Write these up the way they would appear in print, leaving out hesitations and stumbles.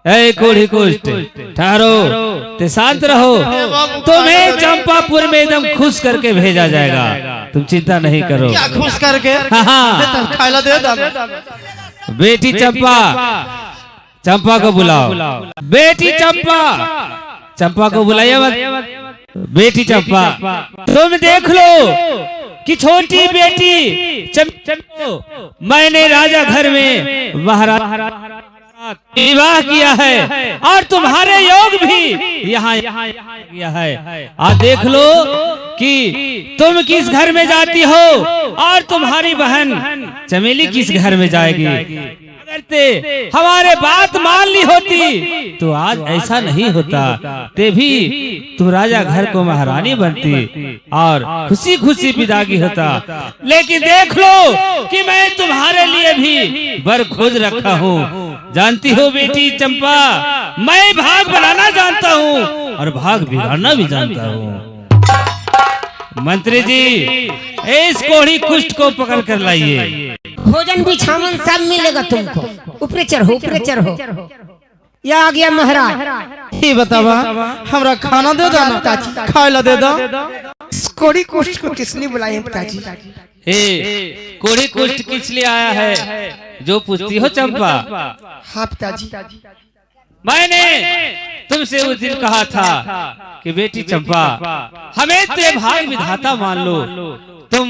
ए कोढ़ी कुष्ट ठहरो, ते शांत रहो। तुम्हें चंपापुर में एकदम खुश करके भेजा जाएगा, तुम चिंता नहीं करो। क्या खुश करके? हाँ खाइला दे दा। बेटी चंपा, चंपा को बुलाओ। बेटी चंपा, चंपा को बुलाइए मत। बेटी चंपा, तुम देख लो कि छोटी बेटी चंपा, मैंने राजा घर में महाराज विवाह किया है और तुम्हारे योग भी यहाँ किया है। आज देख लो कि तुम किस घर में जाती हो और तुम्हारी बहन चमेली किस घर में जाएगी। अगर ते हमारे बात मान ली होती तो आज ऐसा नहीं होता, ते भी तुम राजा घर को महारानी बनती और खुशी खुशी विदागी होता। लेकिन देख लो कि मैं तुम्हारे लिए भी वर खोज रखा हूँ। जानती हो बेटी चंपा, मैं भाग बनाना जानता हूँ और भाग बिगाड़ना भी जानता हूँ। मंत्री जी, इस कोढ़ी कुष्ठ को पकड़ कर लाइए। भोजन बिछावन सब मिलेगा तुमको। ऊपर चढ़ो। या आ गया महाराज। ये बतावा, हमरा खाना दे दो ना, खाइला दे दो। कोढ़ी कुष्ठ को किसने बुलाया पिताजी? कोढ़ी कुष्ठ किस लिए आया है जो पूछती हो चंपा? हाँ पिताजी, मैंने तुमसे उस दिन कहा था कि बेटी चंपा, हमें ते भाग विधाता मान लो, तुम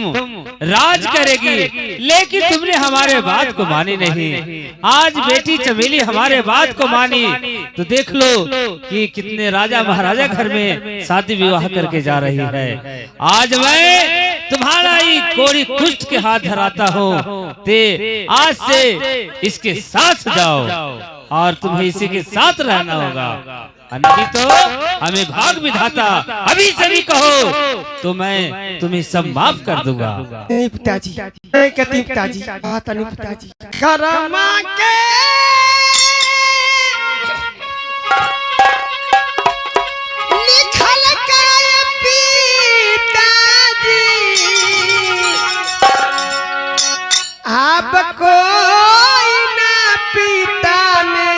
राज करेगी, लेकिन तुमने हमारे बात को मानी नहीं। आज बेटी चमेली हमारे बात को मानी तो देख लो कि कितने राजा महाराजा घर में शादी विवाह करके जा रही है। आज मैं तुम्हारा ही कोढ़ी कुष्ठ के हाथ धराता हूँ, ते आज से इसके साथ जाओ और तुम्हें इसी के साथ रहना होगा, नहीं तो हमें भाग विधाता अभी सभी कहो तो मैं तुम्हें सब माफ कर दूंगा। नहीं पिताजी, मैं कहती पिताजी, बात नहीं पिताजी। करमा के निखल गए पिताजी, आप कोई ना पिता में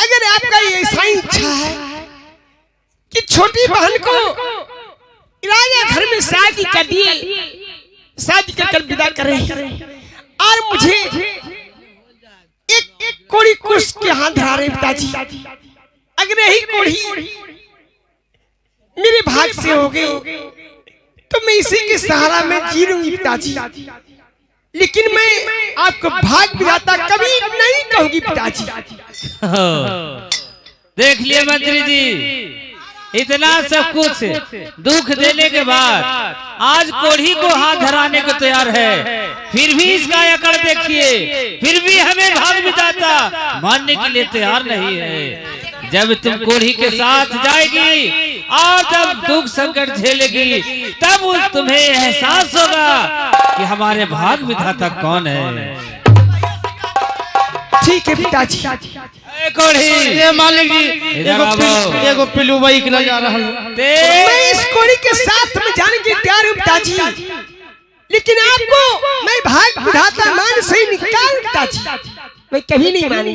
अगर आपका ऐसा ही इच्छा है कि छोटी बहन को राजा घर में शादी कर दिए, शादी कर विदा करें और मुझे एक कोढ़ी कुष्ठ के हाथ धरा रहे पिताजी। अगर यही कोढ़ी मेरे भाग से हो गई तो मैं इसी के सहारा में जी लूंगी पिताजी, लेकिन मैं आपको भाग विधाता कभी नहीं कहूंगी पिताजी। देख लिए मंत्री जी, इतना सब कुछ दुख देने के बाद आज कोढ़ी को हाथ धराने को तैयार है, फिर भी इसका अकड़ देखिए, फिर भी हमें भाग विधाता मानने के लिए तैयार नहीं है। जब तुम कोढ़ी के साथ जाएगी और जब दुख संकट झेलेगी तब तुम्हें एहसास होगा कि हमारे भाग विधाता कौन है। ठीक है पिताजी। कोढ़ी, ये मालिक जी, एगो पिलू बाइक ले जा रहा हूं। मैं इस कोढ़ी के साथ में जाने के तैयार हूं पिताजी, लेकिन आपको मैं भाग विधाता मान से निकाल पिताजी, मैं कभी नहीं मानी।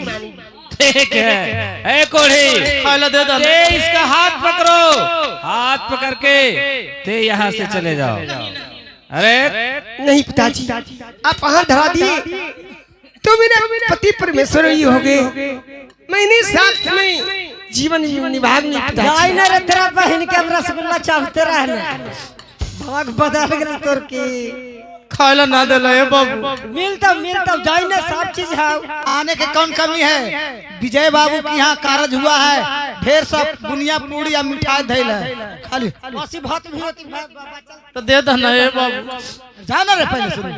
ठीक है, ए कोढ़ी खायला दे दो। ते इसका हाथ पकड़ो, हाथ पकड़ के ते यहाँ से चले जाओ। अरे नहीं पिताजी, आप हाथ धरा दिए तो मेरे पति परमेश्वर ही हो गए, मैंने साथ में जीवन निभा नहीं पिताजी। ना रे तेरा बहन के रसगुल्ला चाहते रहना भाग बदल गए तोर की। खायला ना दे ले बाबू। मिलता जाई ना सब चीज है। आने के कौन कमी है? विजय बाबू की यहाँ कारज हुआ है, ढेर सब दुनिया पूरी या मिठाई धैल है, खाली ऐसी बात भी होती बाबा चल तो दे दो ना ये बाबू। जाना रे पहले शुरू।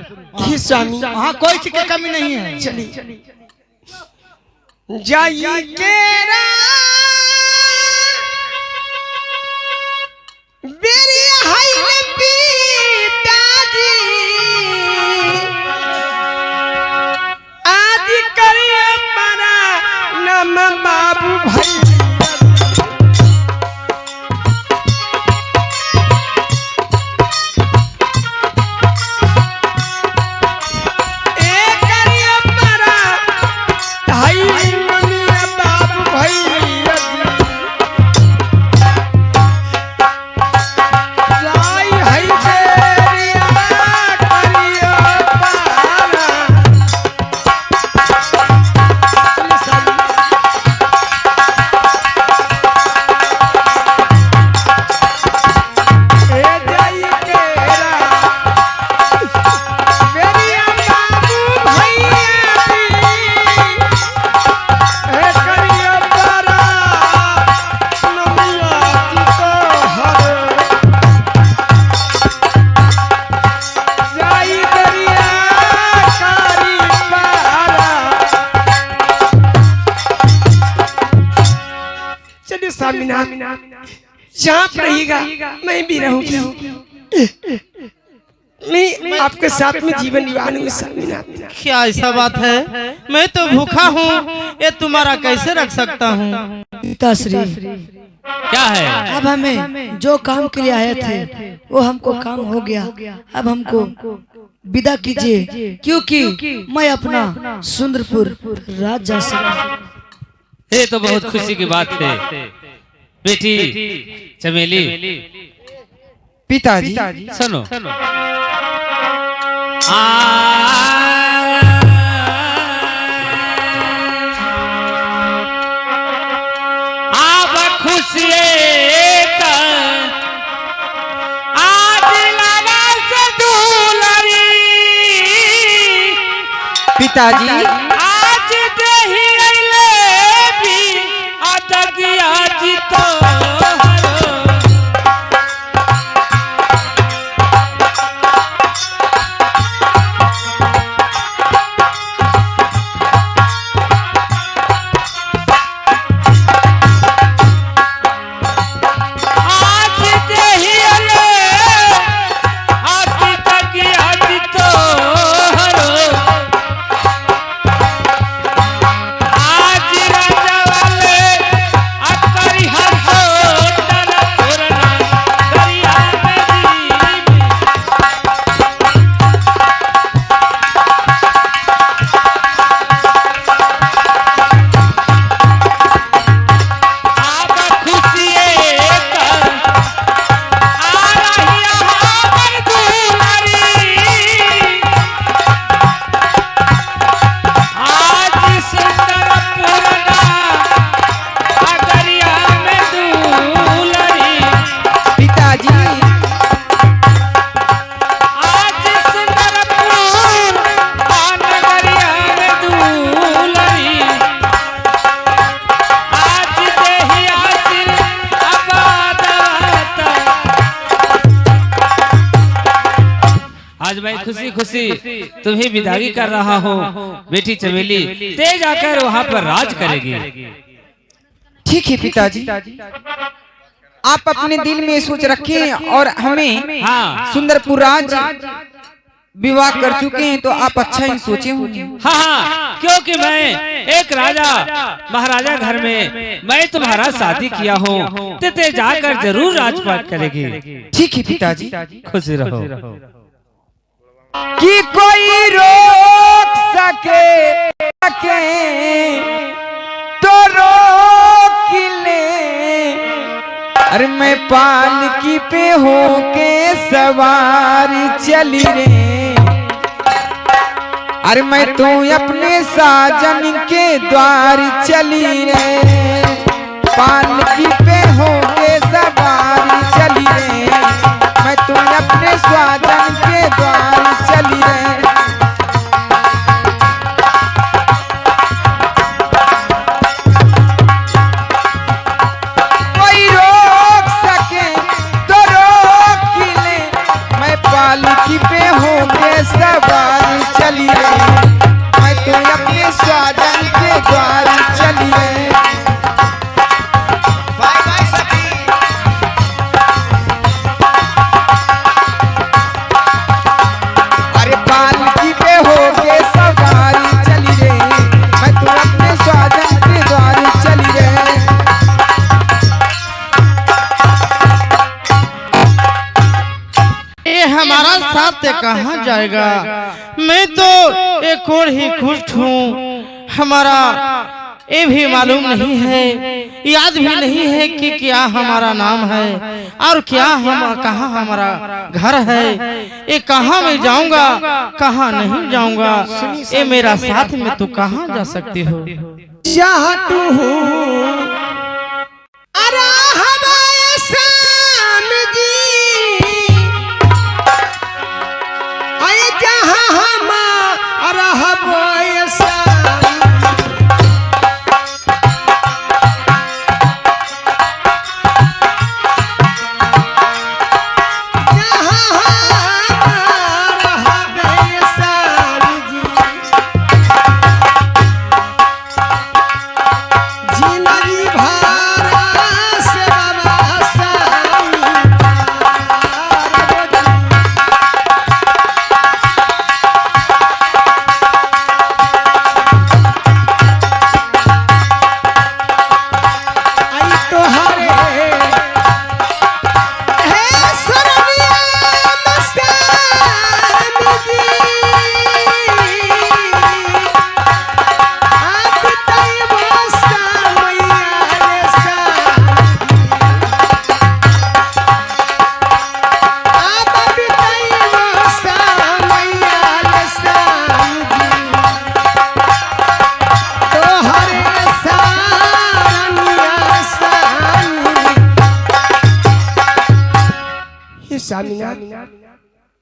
हे स्वामी, वहाँ कोई चीज की कमी नहीं है। चलिए जाइए केरा मेरी हाय पिताजी, आज करिए मरा नम बाबू भाई। जहाँ रहिएगा मैं भी रहूंगी, मैं आपके साथ में जीवन निभाऊंगी स्वामीनाथ। क्या ऐसा बात है? मैं तो भूखा हूँ, ये तुम्हारा कैसे रख सकता हूँ? पिताश्री क्या है? अब हमें जो काम के लिए आए थे वो हमको काम हो गया, अब हमको विदा कीजिए, क्योंकि मैं अपना सुंदरपुर राज जा सकता। ये तो बहुत खुशी की बात है बेटी चमेली। पिताजी सुनो, आप खुशी पिताजी आज दही भी अदगिया जी तो आज मैं खुशी खुशी तुम्हें विदाई कर रहा हूँ बेटी चमेली, तेज आकर वहाँ पर राज करेगी। ठीक है पिताजी, आप अपने दिल में सोच रखें और हमें हाँ सुंदरपुर राज विवाह कर चुके हैं तो आप अच्छा ही सोचे होंगे। हाँ, क्योंकि मैं एक राजा महाराजा घर में मैं तुम्हारा शादी किया हूँ, ते जाकर जरूर राजपाट करेगी। ठीक है पिताजी, खुशी रहो। कि कोई रोक सके तो रोक ले। अरे मैं पालकी पे होके सवारी चली रे। अरे मैं तो अपने साजन के द्वार चली रे। पालकी पे होके सवारी चली रे। मैं तो अपने साजन के द्वार चली रे। कोई रोक सके तो रोक ले। मैं पालकी पे होके सवारी चली रे। मैं तो अपने साजन के द्वार चली रे। अरे पालकी पे होके सवारी चली रे। मैं तो अपने साजन के द्वार चली रे। ये हमारा साथ कहाँ जाएगा? मैं तो एक और ही खुश हूँ। हमारा ये भी मालूम नहीं है, याद भी नहीं है कि क्या हमारा नाम है और क्या हम कहाँ हमारा घर है। ये कहाँ मैं जाऊंगा, कहाँ नहीं जाऊंगा। ये मेरा साथ में तू कहाँ जा सकती हो? चाहतू हूँ अरे हमारे शाम जी अरे जहाँ हमारा हवाए शाम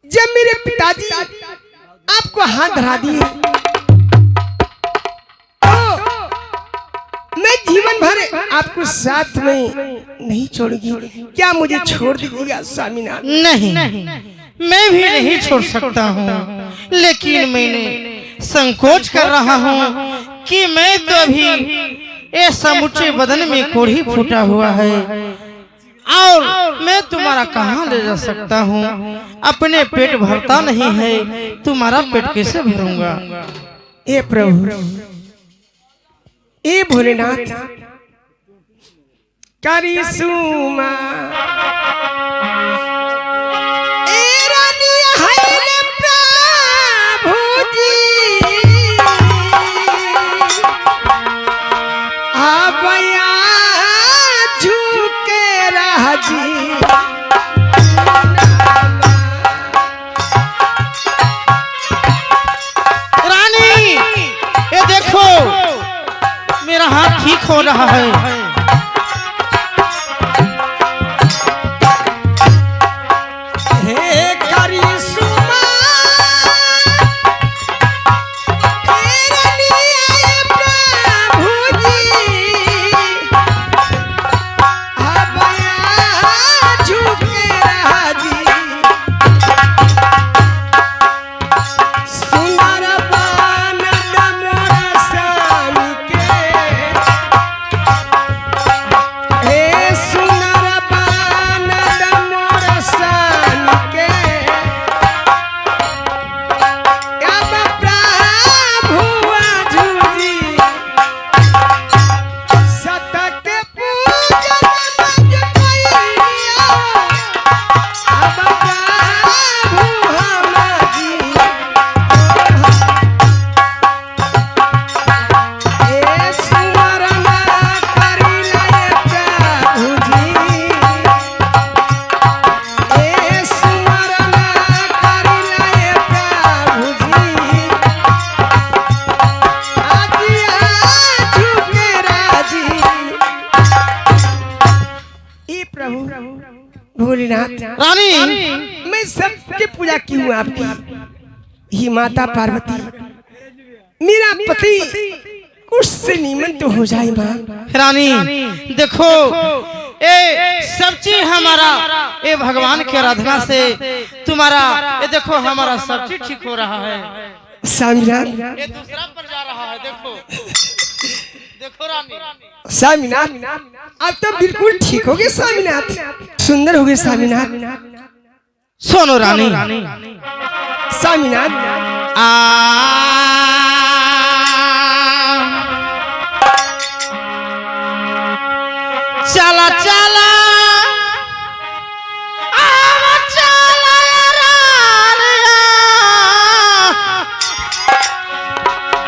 जब मेरे पिताजी आपको हाथ धरा दिए तो मैं जीवन भर आपको साथ में नहीं छोड़ूंगी। क्या मुझे छोड़ दीजिएगा स्वामीनाथ? नहीं, मैं भी नहीं छोड़ सकता हूँ, लेकिन मैंने संकोच कर रहा हूँ कि मैं तो अभी ये समूचे बदन में कोढ़ी फूटा हुआ है और मैं तुम्हारा कहाँ ले जा सकता हूँ। अपने पेट भरता नहीं है, तुम्हारा पेट कैसे भरूंगा? ए प्रभु, ए भोलेनाथ, करिश्मा ए रानी है प्रभु जी आबया झुके राजी। रानी, ये देखो मेरा हाथ ठीक हो रहा है। पूजा की हूँ आपकी। ही माता पार्वती, मेरा पति कुछ से नीमन तो हो जाए माँ। रानी देखो ए सब चीज हमारा ए भगवान के आराधना से तुम्हारा ये देखो हमारा सब चीज ठीक हो रहा है। स्वामीनाथ, ये दूसरा पर जा रहा है। देखो देखो रानी। स्वामीनाथ, अब तो बिल्कुल ठीक हो गए स्वामीनाथ, सुंदर हो गए स्वामीनाथ। सुनो रानी, स्वामीनाथ, चला चला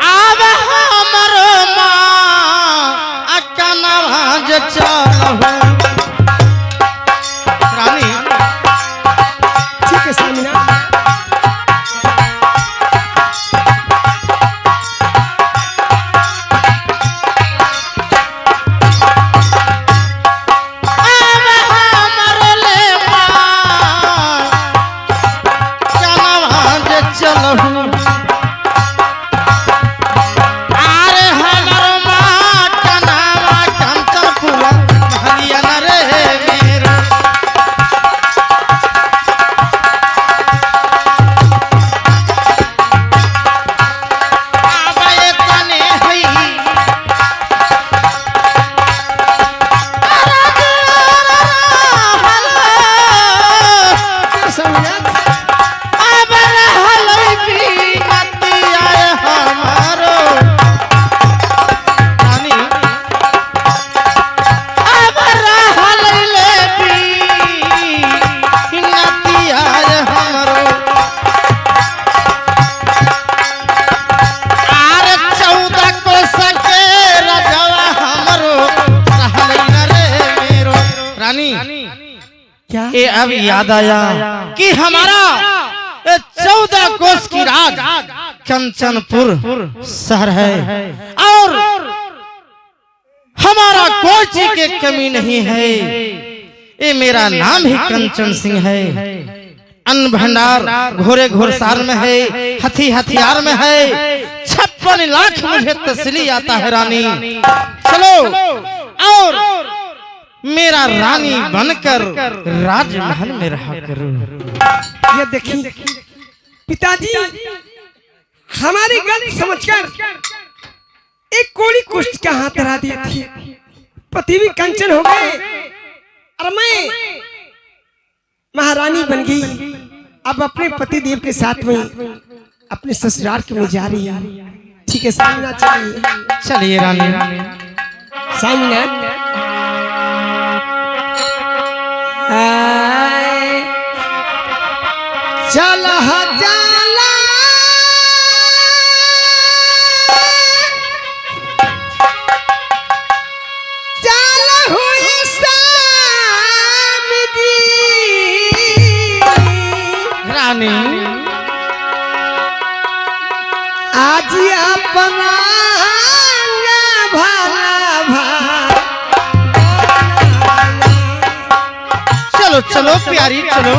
अब हमरो माँ अकनवाज चलहु। रानी ठीक है स्वामीनाथ। ये अब याद आया कि हमारा 14 कोस की राज कंचनपुर शहर है और हमारा कोई चीज की कमी नहीं है। ये मेरा नाम ही कंचन सिंह है। अन्न भंडार घोड़े घोड़सार में है, हथी हथियार में है। 56 लाख मुझे तसली आता है रानी। चलो और मेरा रानी बनकर राजमहल में रहा करो। ये देखिए पिताजी, हमारी गलती समझकर एक कोड़ी कुष्ठ का हाथ धरा दिए थे। पति भी कंचन हो गए और मैं महारानी बन गई। अब अपने पति देव के साथ में अपने ससुराल के में जा रही है। ठीक है सामना, चलिए चलिए रानी। सामना चल जाला चल हुई स्वामी जी। रानी आज अपना भला भला चलो चलो प्यारी चलो।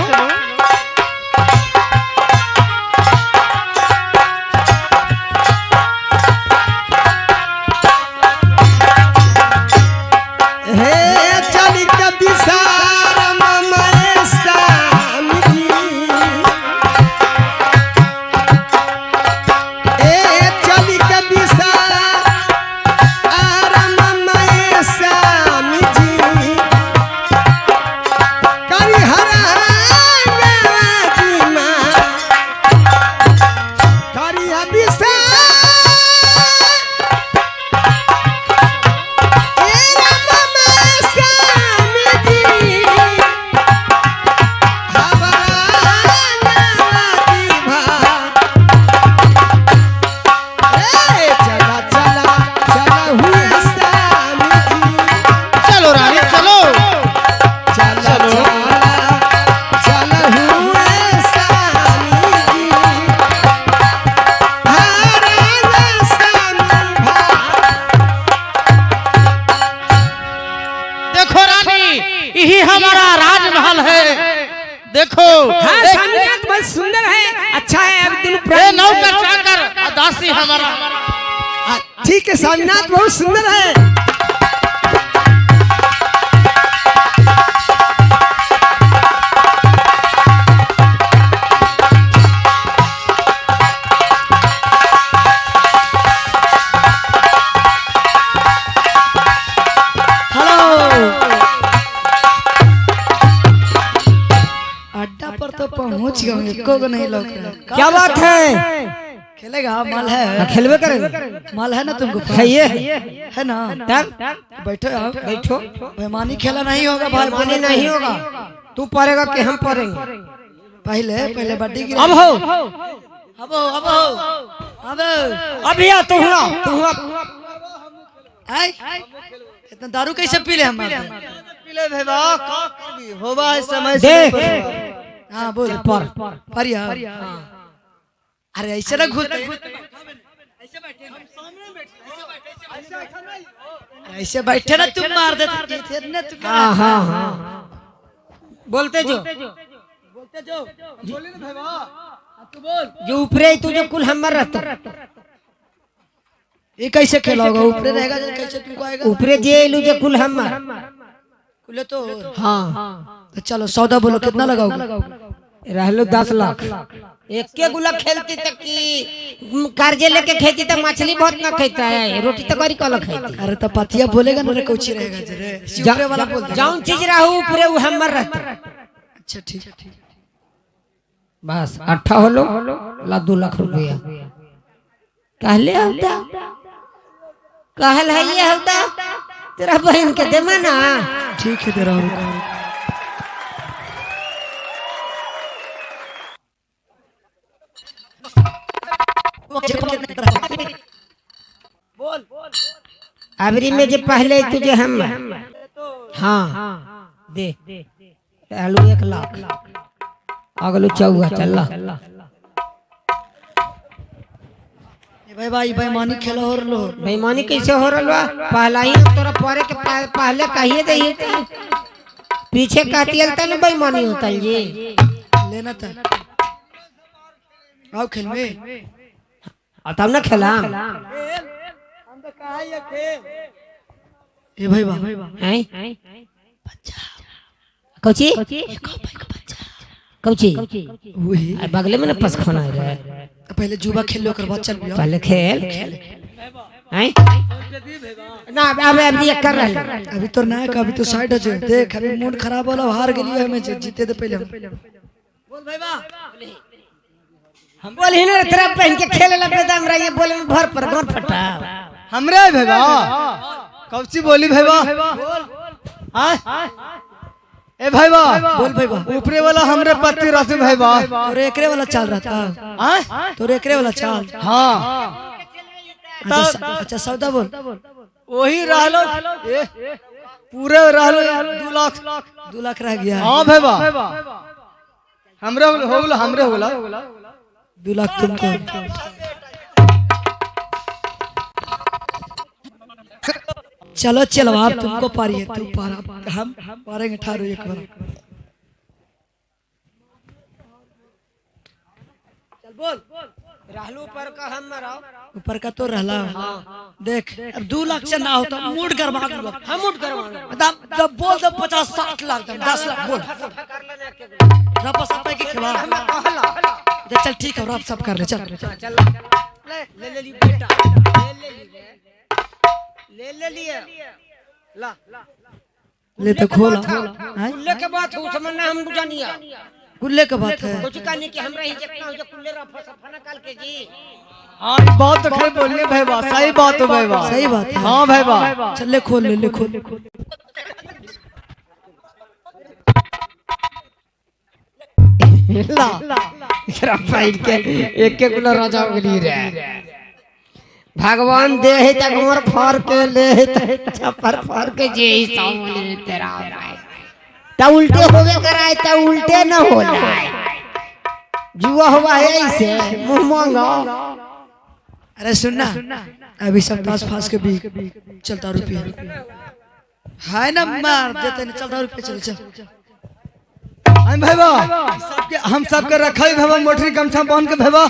अच्छा है अब दिन ए नौकर चाकर दासी हमारा। ठीक है स्वामीनाथ बहुत सुंदर है। अड्डा पर तो पहुंच गए, एको को नहीं लौक रहा। क्या बात है? खेलेगा? माल है, खेलवे करेंगे। माल है ना तुमको? है ये है ना? बैठो आप, बैठो। बेमानी खेला नहीं होगा भाई, पानी नहीं होगा। तू पढ़ेगा कि हम पढ़ेंगे? पहले बड्डी की अब हो अब अब अब या तू हुआ इतना दारू कैसे पी ले हम? पीले भेबा कभी होवा है समय देख। हाँ बोल पर यार। अरे ऐसे ना घुस, ऐसे बैठे ना तुम मार देते ना तुम। हाँ हाँ हाँ बोलते जो जो ऊपरे तू जो कुल हमर रहता। ये कैसे खेला होगा? ऊपरे रहेगा कैसे तुमको आएगा? ऊपरे जे लू जो कुल हमर कुले तो। हाँ तो चलो सौदा बोलो, कितना लगाओगे? रहलो 10 लाख। एक के गुला खेलती तक की कर्जे लेके खेती तो मछली बहुत ना खाता है, रोटी तो करी कल खाती। अरे तो पतिया बोलेगा ना, कौची रहेगा जरे ऊपरे वाला बोल दे। जाऊन चीज रहू ऊपरे वो हमर रहता। अच्छा ठीक है। बस 8 होलो ला 2 लाख रुपया कहले होता। कहल है ये होता तेरा बहन के देमा ना। ठीक है तेरा। अबरी में जो पहले तुझे हम हाँ दे आलू 1 लाख अगलू 14 चल। भाई बेईमानी खेला हो रहा। बेईमानी कैसे हो रहा बा? पहला ही तोरा परे के पहले कहिए दे पीछे काटियल त न बेईमानी होता ये लेना था। आओ खेल में तब न खेला। ए भाई हैं कौची कौची वही बगले में न पस खाना है। पहले जुबा खेल लो, बाद चल पिया। पहले खेल हैं ना। अब ये कर रहा। अभी तो ना का, अभी तो साइड है। देख अभी मूड खराब होला, हार गेलियो हमें, जीते तो पहले बोल भाई बा। हम बोल ही ना तेरा पहन के खेले ला बेदम रही है। बोले में भर पर गोन फटा हमरे भेबा कौची बोली भेबा। ए भाईबा बोल भाई बा। ऊपरे वाला हमरे पति रहते भाईबा। तोरे एकरे वाला चाल रहा था। तोरे एकरे वाला चाल। हाँ अच्छा सौदा बोल। वही रहलो पूरे रहलो 2 लाख। 2 लाख रह गया। हाँ भाईबा हमरे हो गला 2 लाख तुमको। चलो चलो आप तुमको पारी है, तू पारा, हम पारेंगे 18 एक बार। चल बोल। रहलू पर का हम मराओ ऊपर का तो रहला। देख अब 2 लाख से ना होता मूड गरमा दूंगा। हम उठ करवा जब बोल दो 50-60 लाख 10 लाख बोल। रब सब पे की खिला। चल ठीक है, रब सब कर ले। चल ले ली बेटा ले लिए ला ले तो खोला। कुल्ले के बात हो समझना हम जानिया। गुल्ले का बात है। कुछ कहने की हमरा ही जितना हो जो कुल्ले रा फना काल के जी। हाँ बात तो खैर बोलिए भाईबा, सही बात है भाईबा। सही बात है। हाँ भाईबा चल ले खोल ले खोल। ला एकरा फाइट के एक एक गुला राजा उगली रे। भगवान दे है तक मोर फार के ले छपर फार के जे ही सामने तेरा भाई ता उल्टे होवे कराए ता उल्टे न होला। जुआ हुआ है ऐसे मुंह मांगा। अरे सुनना अभी सब ताश फास के भी चलता रुपया है ना, मार देते नहीं। चलता रुपया चल चल हम सबके रखाई भैया मोटरी गमछा बांध के भैया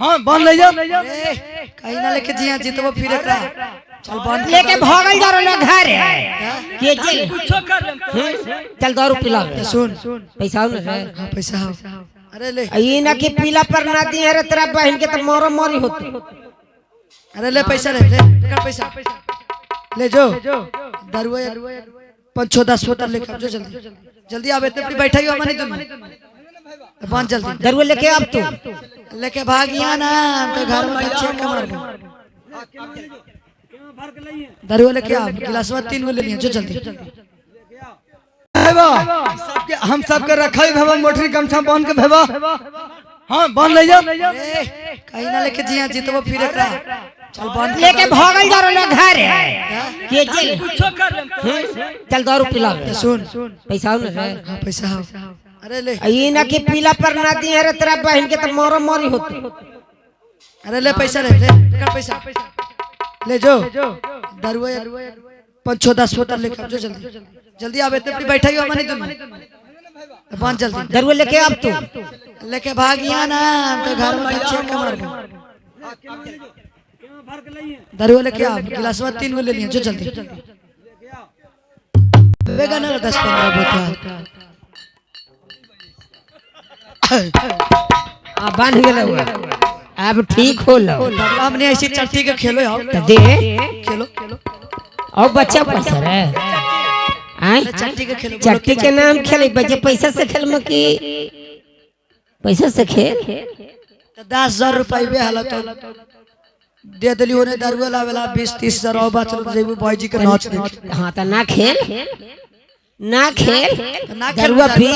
हाँ बांध ले जा कहीं ना लेके जिया जितबो फिर एकरा चल बांध लेके भागल जा रहा घर ये चल चल 2 रुपया सुन पैसा हो ना हाँ पैसा हो अरे ले ये ना कि पीला पर ना दी है तेरा बहन के तो मारो मारी होती अरे ले पैसा ले पैसा ले जो दरुआ 5-10 बोतल लेके जो जल्दी जल्दी आवे इतने बैठा ही हमारी तुम बांध जल्दी दरुआ लेके अब तू लेके भागिया ना तो घर में बच्चे के मार दरुआ लेके आ गिलास में 3 गो ले लिया जो जल्दी हम सबके रखाई भैया मोटरी गमछा बांध के भैया हाँ बांध ले जा कहीं ना लेके जिया जितबो फिर एकरा चल बांध लेके भागल जा रहा घर ये चल 2 रुपया सुन पैसा हो ना हाँ पैसा हो अरे ले ये ना कि पीला पर ना दी है तेरा बहन के तो मारो मारी होती अरे ले पैसा ले पैसा ले जो दरुआ 5-10 बोतल लेके जो जल्दी जल्दी आवे इतने बैठा ही हमारी तुम बांध जल्दी दरुआ लेके अब तू लेके भागिया ना तो घर में बच्चे के मार दरुआ लेके आ गिलास में 3 गो ले लिया जो जल्दी बेगा ना 10-15 बोतल बांध गेल हुआ अब ठीक हो लो हमने ऐसी चट्टी के खेलो आओ दे खेलो और बच्चा पैसा रे आय चट्टी के खेलो चट्टी के नाम खेले बच्चे पैसा से खेल में की पैसा से खेल 10,000 रुपये बे हालत दे दली होने दरुआ लावेला 20-30 हजार और बचल जेबू भाई जी के नाच देख हाँ तो ना खेल ना खेल ना खेल दरुआ पी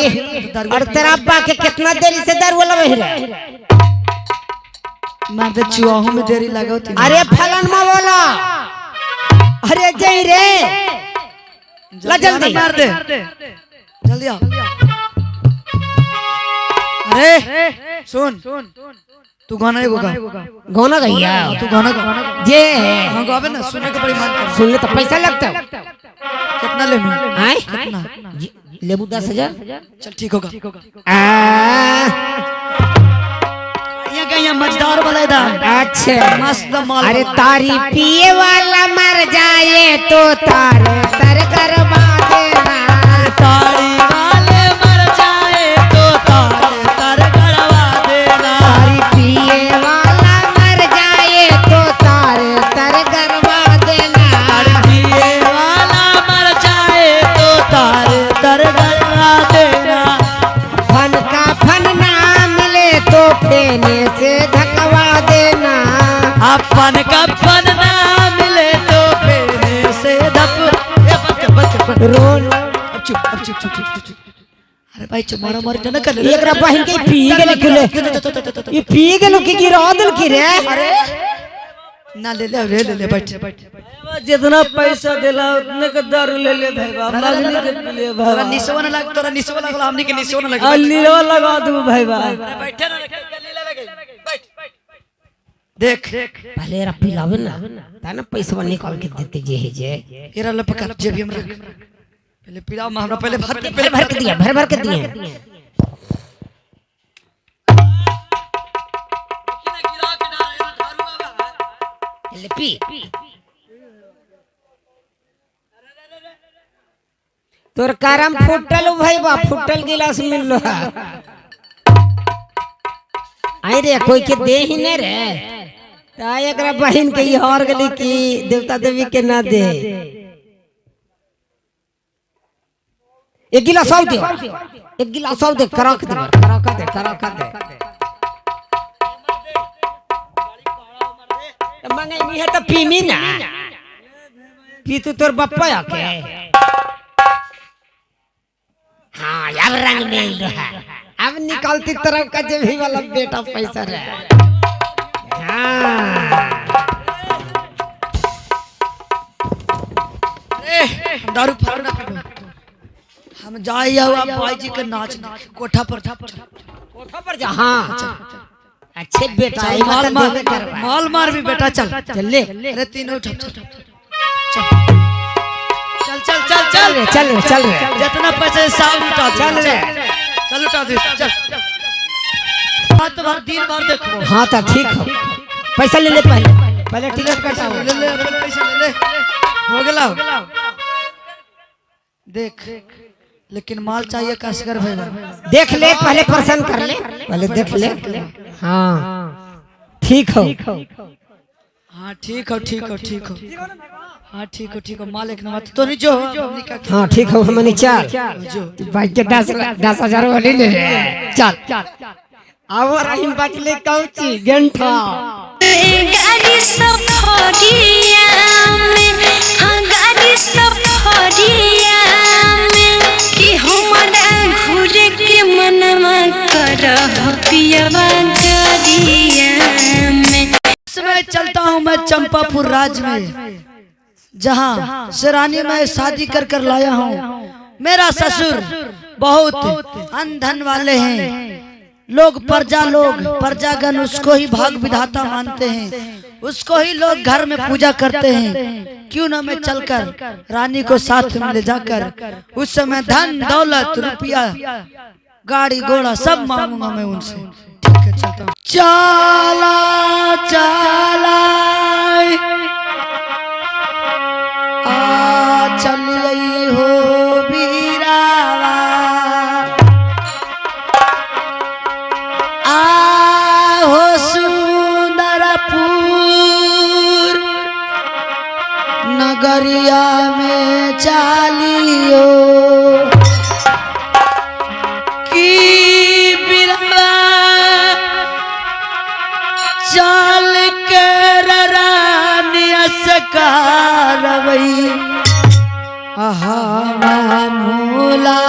और तेरा अब्बा के कितना देरी से दरुआ लवे रे मार दे चुआहू में देरी लगाओ अरे फलन मा बोला अरे जय रे ला जल्दी मार दे जल्दी आओ अरे सुन तू गाना एगो गा गाना गैया तू गाना गा जे हां गावे ना सुनने के बड़ी मान कर सुनने तो पैसा लगता कितना ले मैं आय कितना लेबू 10,000 चल ठीक होगा ये गया मजदार वाला दा अच्छा मस्त माल अरे तारी पिए वाला मर जाए तो तारे तर करवा देना तारी वाले मर जाए तो तारे तर करवा देना तारी पिए वाला मर जाए तो तारे तर करवा देना पिए वाला मर जाए तो तारे तर करवा देना फन का फन ना मिले तो फेने से धकवा देना अपन कफन ना मिले तो फेने से धक रोन अब चुप अरे भाई चुप मारा मार न कर ले एकरा बहन के पी गेल कुले ये पी गेल की गिरा दिल की रे अरे ना ले ले बैठ जितना पैसा दिला उतने का दारू ले ले भाई बाबा मांगने के लिए तोरा भाई निसवा न लाग तोरा निसवा लागल हमनी के निसवा न लाग अल्लीवा लगा दूं भाई बा बैठे ना बैठ देख पहले रा पिलावे ना ता ना पैसा निकाल के देते जे है जे एरा लपका जेब हम रख पहले पिलाओ हमरा पहले भर के दिया भर के दिया ले पी तोर करम फुटल भाई बा फुटल गिलास मिल लो आई रे कोई के दे ही नहीं रे ता एकरा बहन के ही हार गली की देवता देवी के ना दे एक गिलास और दे एक गिलास और दे करा के दे मंगे नहीं है तो पीमी ना पी तू तोर बप्पा आके हाँ अब रंग मिल रहा अब निकालती तरफ का जे भी वाला बेटा पैसा रे हाँ दारू फाड़ ना पीबो हम जाई हुआ भाई जी के नाच कोठा पर जा हाँ अच्छे बेटा चल माल मार भी बेटा चल ले अरे तीनों चल चल रे जितना पैसे साल उठा चल रे चल उठा दे चल हाथ भर दिन भर देखो हाँ तो ठीक है पैसा ले ले पहले पहले टिकट कटा ले ले अपन पैसा ले ले हो गया देख लेकिन माल चाहिए कसकर भाई देख ले पहले पसंद कर ले पहले देख ले हाँ ठीक हो हाँ ठीक हो ठीक हो ठीक हो हाँ ठीक हो माल एक नंबर तो नहीं जो हाँ ठीक हो हम चल बाइक के 10,000 वाली ले चल और हम बचले कौची घंटा गाड़ी सफरिया में हाँ गाड़ी सफरिया में कि हमारा घूरे के मनवा कर पियवा गाड़िया में मैं चलता हूँ मैं चंपापुर राज्य में जहाँ शेरानी में शादी कर लाया हूँ मेरा ससुर बहुत अनधन वाले हैं लोग प्रजागण उसको ही भाग विधाता मानते हैं उसको ही लोग घर में पूजा करते हैं क्यों ना मैं चलकर रानी को साथ में ले जाकर उस समय धन दौलत रुपया गाड़ी घोड़ा सब मांगूंगा मैं उनसे ठीक है चलता हूँ चला चला चलिए हो बीरावा हो सुंदरपुर नगरिया में चालियो की बिरवा चाल कर रानिया से कारवई आहा मूला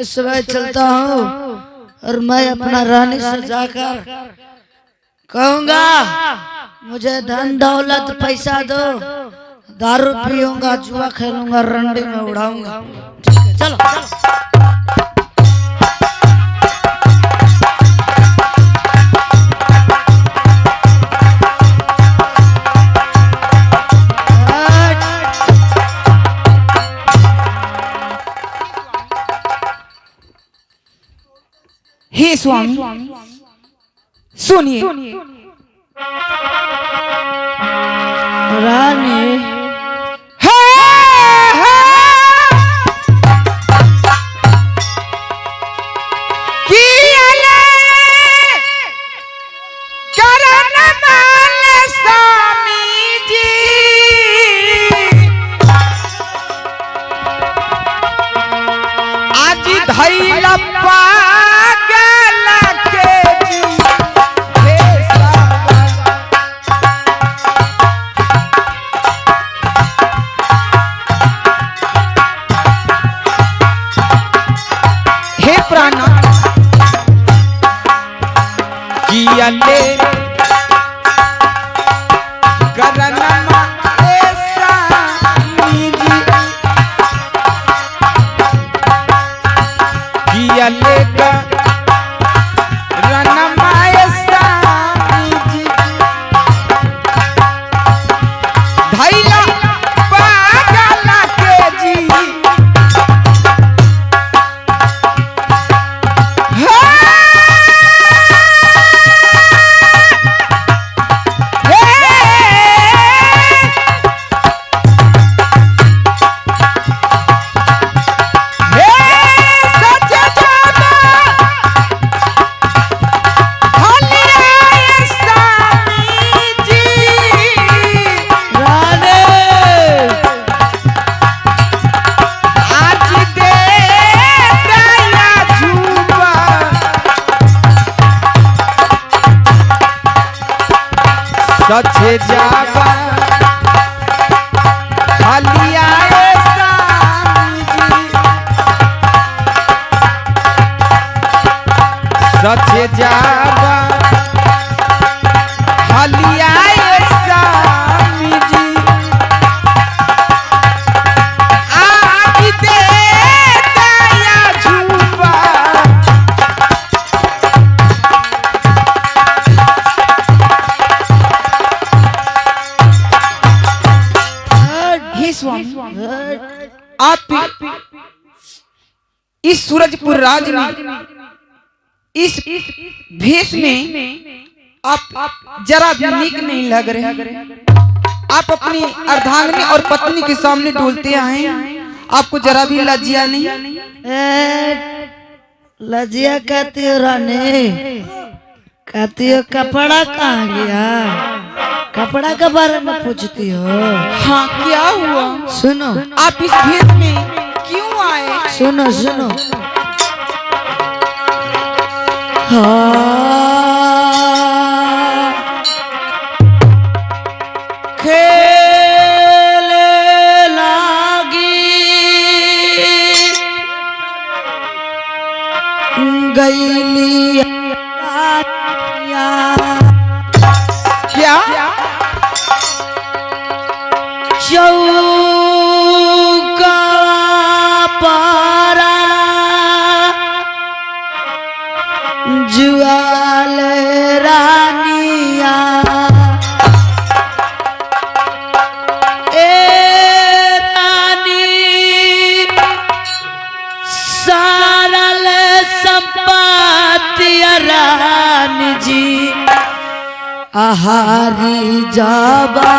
सुबह चलता हूँ और मैं अपना रानी से जाकर कहूँगा मुझे धन दौलत पैसा दो दारू पीऊंगा जुआ खेलूंगा रंडी में उड़ाऊंगा चलो हे स्वामी सुनिए रानी कियले करनमा ऐसा नीजी कियले का सच जावा हलिया स्वामी जी सच जावा हलिया स्वामी जी आज दे दया झूबा हे स्वामी आप इस सूरजपुर राज में इस भेष में आप जरा भी नीक नहीं लग रहे। आप अपनी अर्धांगिनी और पत्नी के सामने डोलते आए, आपको जरा भी लज्जा नहीं? लजिया कहती हो रानी, कहती हो कपड़ा कहाँ गया, कपड़ा के बारे में पूछती हो। हाँ क्या हुआ? सुनो आप इस भेष में क्यों आए? सुनो सुनो खेले लागी गईली क्या? चौका पारा जुआल रानिया ए रानी सारल संपत्ति रानी जी आहारी जाबा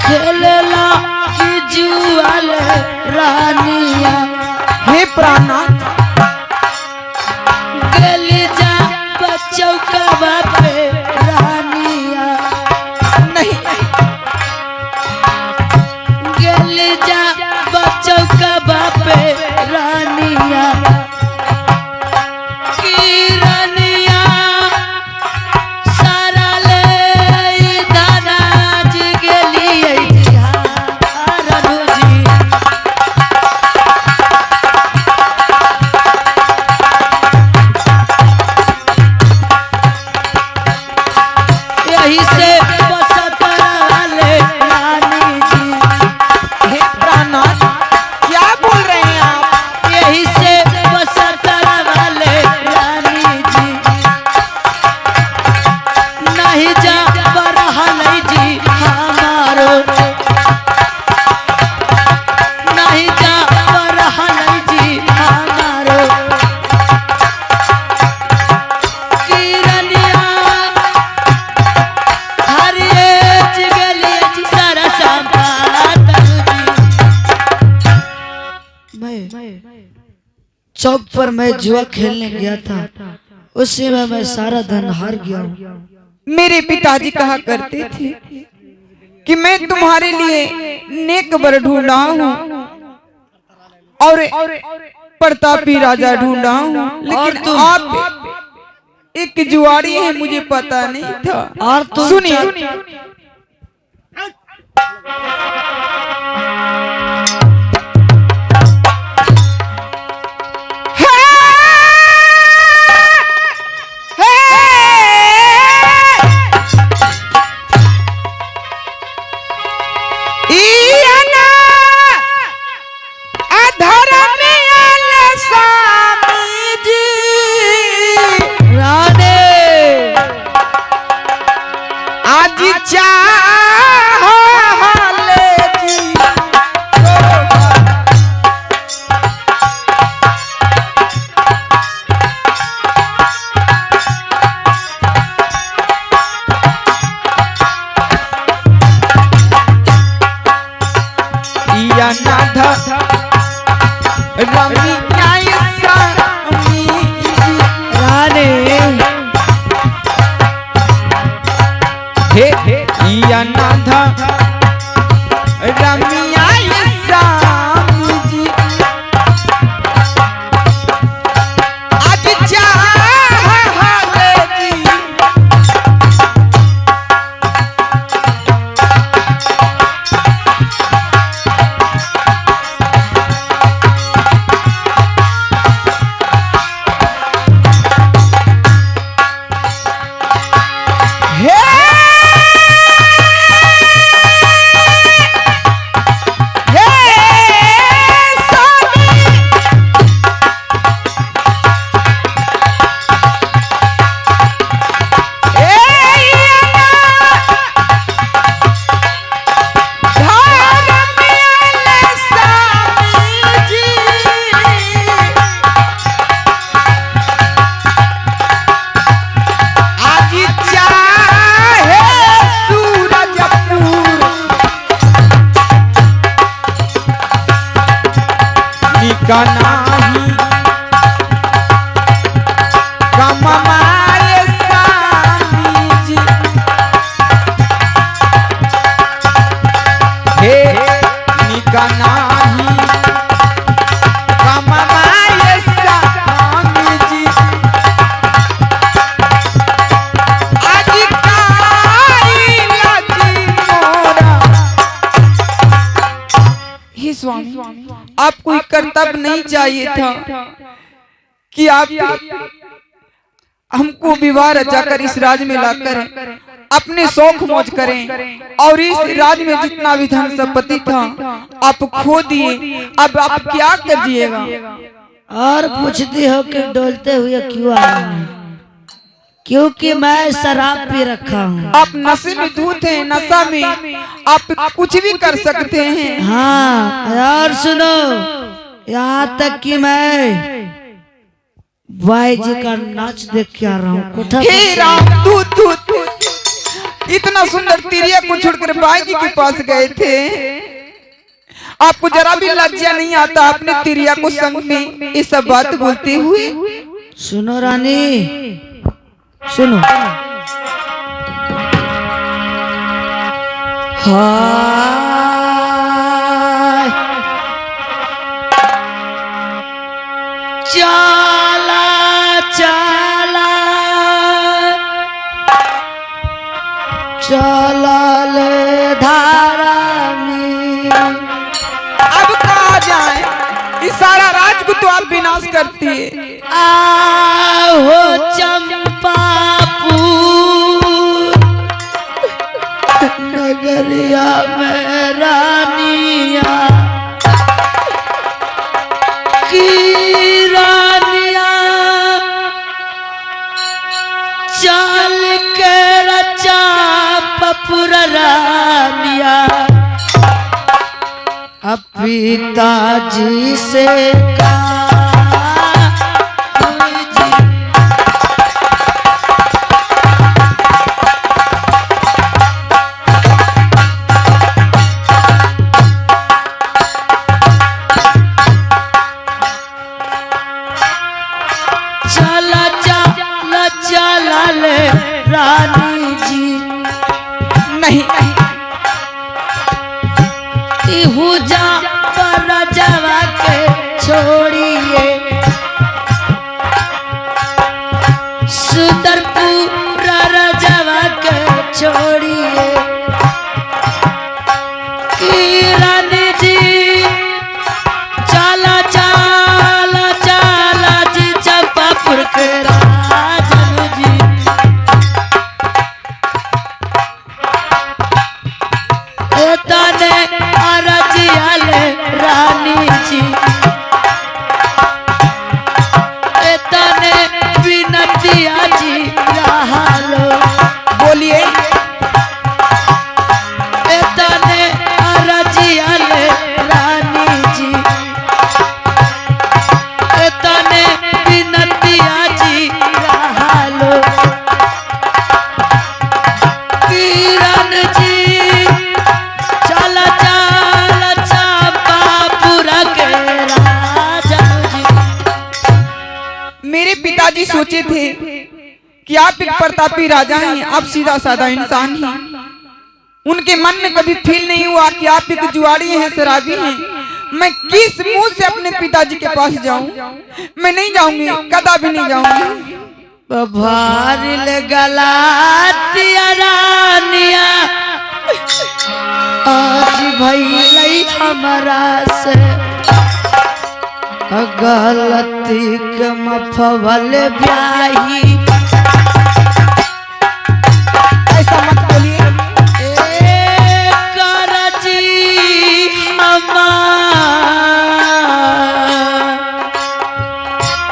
खेलला की जुआल रानिया। हे प्राणनाथ गली जा बच्चों का बापे रानिया नहीं, गली जा बच्चों का बापे रानिया की रानिया सारा ले दादाज गली रानू जी यही से बसत वाले रानी जी। हे प्राणनाथ क्या बोल रहे हैं आप? यही से बसत वाले रानी जी नहीं जा बरहल जी हमारो नहीं जा बरहल जी हमारो किरनिया हरिये जिगले जी सारा संपात जी। चौक पर मैं जुआ खेलने गया था, उसी में मैं सारा धन हार गया हूँ। मेरे पिताजी कहा करते थे कि मैं तुम्हारे लिए नेक वर ढूंढा हूँ और प्रतापी राजा ढूंढा हूँ, लेकिन आप एक जुआरी है, मुझे पता नहीं था। और तुम सुनिए था रमिया शाम जी आज चाहले जी नहीं कमाए स्वामी जी हे निका नहीं कमाए स्वामी जी आज काई लगी मोरा हे स्वामी आपको कर्तव्य नहीं चाहिए था कि आप हमको विवाह रचा कर इस राज में लाकर अपने शौक मौज करें और इस राज में जितना भी धन संपत्ति था आप खो दिए। अब आप क्या करिएगा? और पूछती हो कि डोलते हुए क्यों आ रहे हैं? क्योंकि मैं शराब पी रखा हूँ। आप नशे में धूत हैं, नशा में आप कुछ भी कर सकते हैं। हाँ और सुनो, यहाँ तक कि मैं भाई जी का नाच देख के आ रहा हूँ। हे राम, तू इतना सुंदर तिरिया को छोड़कर भाई जी के पास गए थे, आपको जरा भी लज्जा नहीं आता अपने तिरिया को संग में ये सब बात बोलते हुए? सुनो रानी, सुनो। हाय चला चला चला ले धारा में। अब कहा जाए, इस सारा राज को तो आप विनाश करती है। आओ चंपापुर नगरिया में रानिया की रानिया चल के रचा पपुर रानिया अब पिताजी से रानी जी नहीं जा पर जवा के छोड़िए सुंदरपुर रजवा के छोड़िए रानी जी चला चला चला जी चंपापुर के राजन जी। रानी जी तने विनतिया जी रहालो बोलिए तने अरजिया ले रानी जी तने विनतिया जी रहालो किरण जी चला पिताजी सोचे थे कि आप एक प्रतापी राजा हैं, आप सीधा साधा इंसान हैं, उनके मन में कभी फील नहीं हुआ कि आप एक जुआड़ी हैं, शराबी हैं। मैं किस मुंह से अपने पिताजी के पास जाऊं? मैं नहीं जाऊंगी, कदापि नहीं जाऊंगी। भारिल गलातिया रानिया आज भइलई हमरा से गलती के मफवल ब्याही। ऐसा मत बोलिए।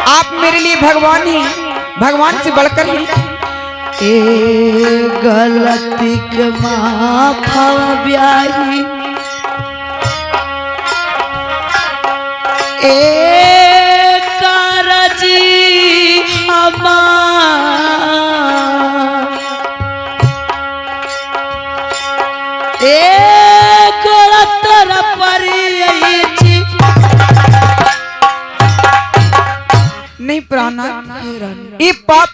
आप मेरे लिए भगवान ही, भगवान से बढ़कर ही। ए गलती के माफव ब्याही ए कारजी हमार ए गलतर परियची। नहीं प्राणा, ये पाप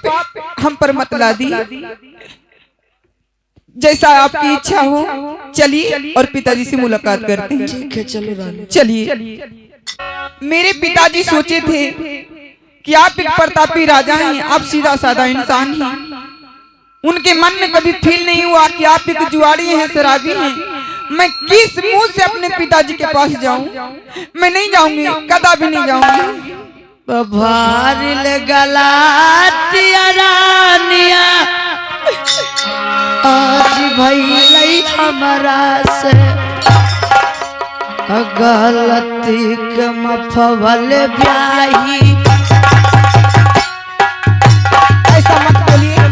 हम पर मत ला दी। जैसा आपकी इच्छा हो चलिए और पिताजी से मुलाकात करते हैं। ठीक है चलो रानी। चलिए। मेरे पिताजी सोचे थे कि आप एक प्रतापी राजा हैं, आप सीधा साधा इंसान हैं। उनके मन में कभी फील नहीं हुआ कि आप एक जुआड़ी हैं, शराबी हैं। मैं किस मुंह से अपने पिताजी के पास जाऊं? मैं नहीं जाऊंगी, कदापि नहीं जाऊंगी। भारिल गलातिया रानिया आज भइलई हमरा से गलती के मफवल ब्याही। ऐसा मत बोलिए।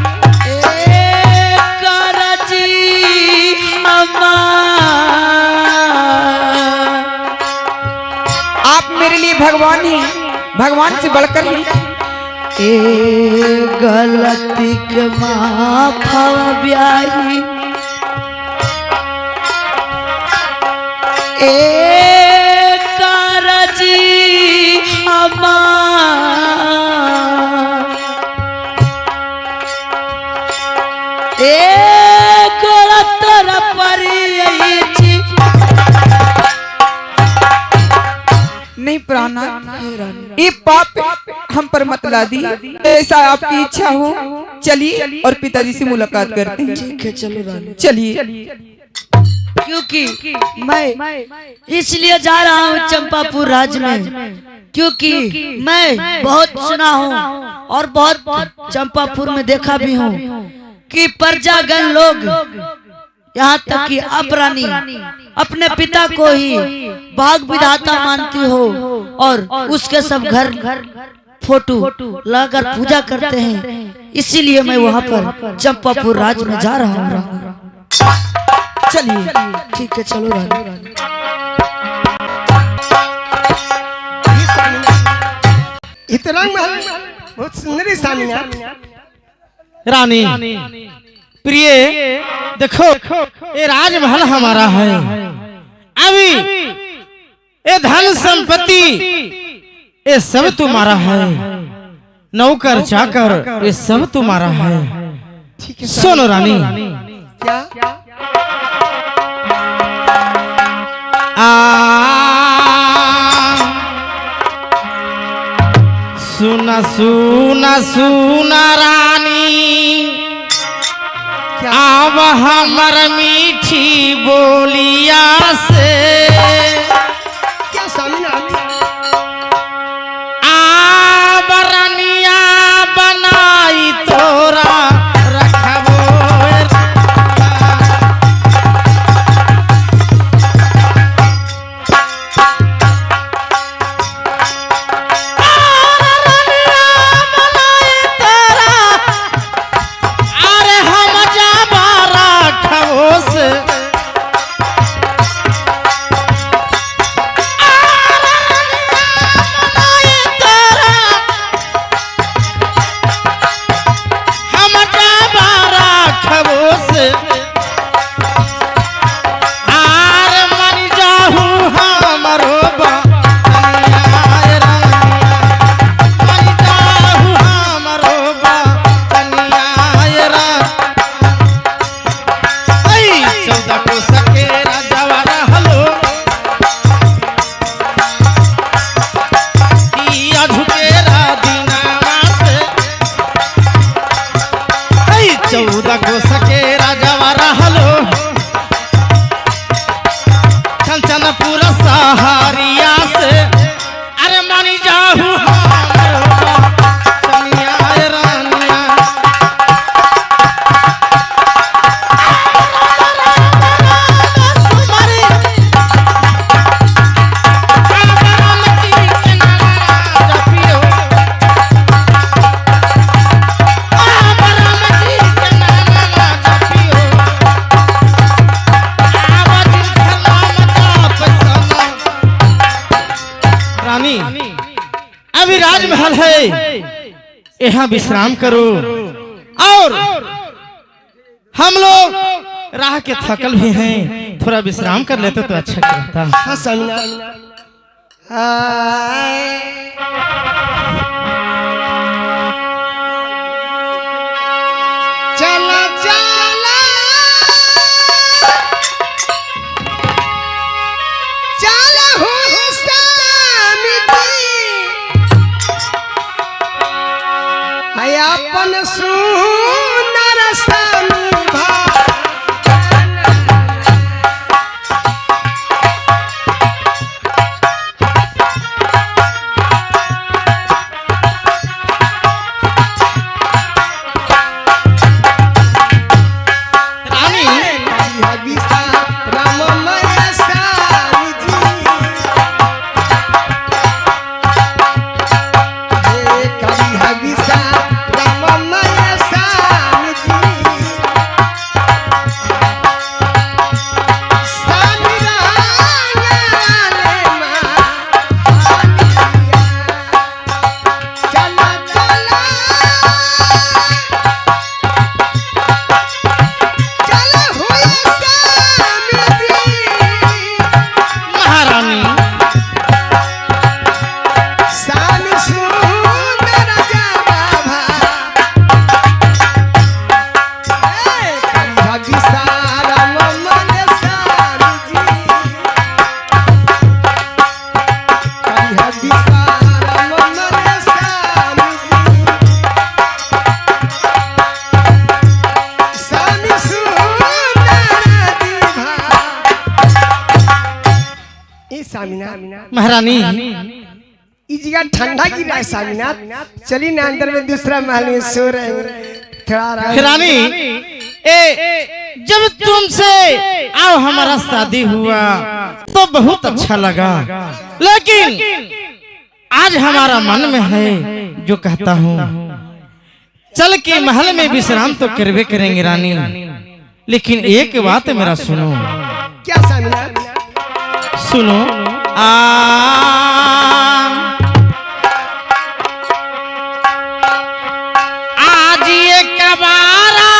ए करजी हमार आप मेरे लिए भगवान ही, भगवान से बढ़कर ही। ए गलती के माफव ब्याही ए कारजी हमार ए गलतर परियची। नहीं प्राणा, ये पाप हम पर मत ला दी। ऐसा आपकी इच्छा हो चलिए और पिताजी से मुलाकात करते हैं। ठीक है चलो रानी। चलिए। क्योंकि मैं इसलिए जा रहा हूँ चंपापुर राज्य में, क्योंकि मैं बहुत सुना हूँ और बहुत चंपापुर में देखा भी हूँ कि प्रजागण लोग यहाँ तक कि अपरानी अपने पिता को ही भाग विधाता मानती हो और उसके सब घर फोटो लगाकर पूजा करते हैं। इसीलिए मैं वहाँ पर चंपापुर राज्य में जा रहा हूँ। चलिए। ठीक है चलो रानी। इतना महल बहुत सुंदर है सामिया। रानी प्रिय देखो, ये राजमहल हमारा है। अभी ये धन संपत्ति ये सब तुम्हारा है, नौकर चाकर ये सब तुम्हारा है। सुनो रानी, क्या सुना सुना सुना रानी, अब हमर मीठी बोलिया से क्या सामिया? बरनिया बनाई तोरा रखबो। चौदह को सके राजावा रहलो कंचनपुर सहारिया से अरे मानी जाहू कनिया रानिया रानी अभी राजमहल है यहाँ विश्राम करो और हम लोग राह के थकल भी हैं थोड़ा विश्राम कर लेते तो अच्छा रहता। हाँ स्वामीनाथ चला चला चला हो स्वामी है अपन सुंदर स्वामी महारानी इस जगह ठंडा की रहा है स्वामीनाथ चलिए ना अंदर में दूसरा महल में सो रहे हैं थोड़ा आराम। रानी जब तुमसे आओ हमारा शादी हुआ तो बहुत अच्छा लगा लेकिन आज हमारा मन में है जो कहता हूँ चल के महल में विश्राम तो करवे करेंगे रानी लेकिन एक बात मेरा सुनो। क्या स्वामीनाथ? सुनो आज ये कबारा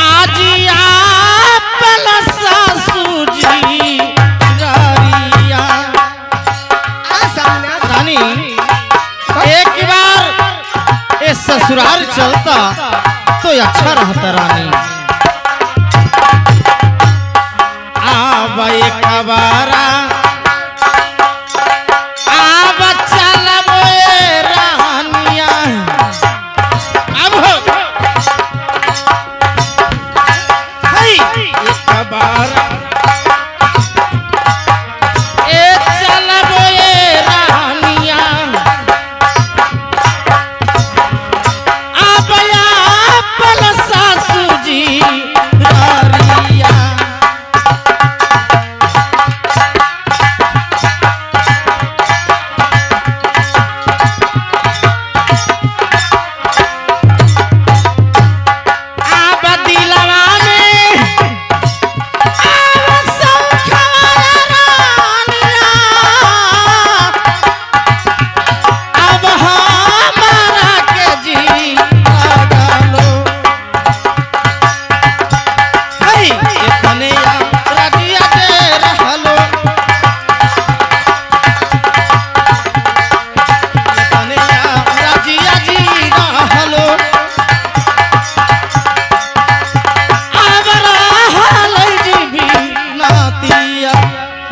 आज रानी एक बार ससुराल चलता तो अच्छा रहता रानी। आब एक बारा आब चलबो रानिया अब एक बारा चलबो रानिया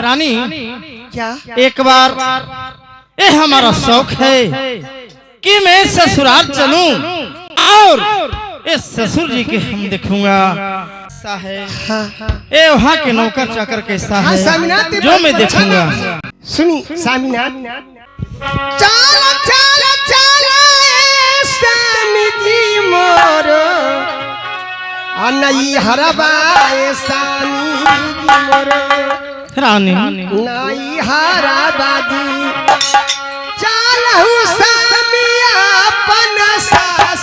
रानी क्या? एक बार ये हमारा शौक है कि मैं ससुराल चलूं और इस ससुर जी के हम देखूंगा कैसा है, ये वहाँ के नौकर चाकर कैसा हाँ, है स्वामीनाथ, जो मैं देखूंगा। सुनी स्वामीनाथ, चलो चलो चलो ए स्वामी जी मोरो, नई हरबाए स्वामी जी मोरो, रानी नई हरबादी, चलहु स्वामी अपन ससुराल।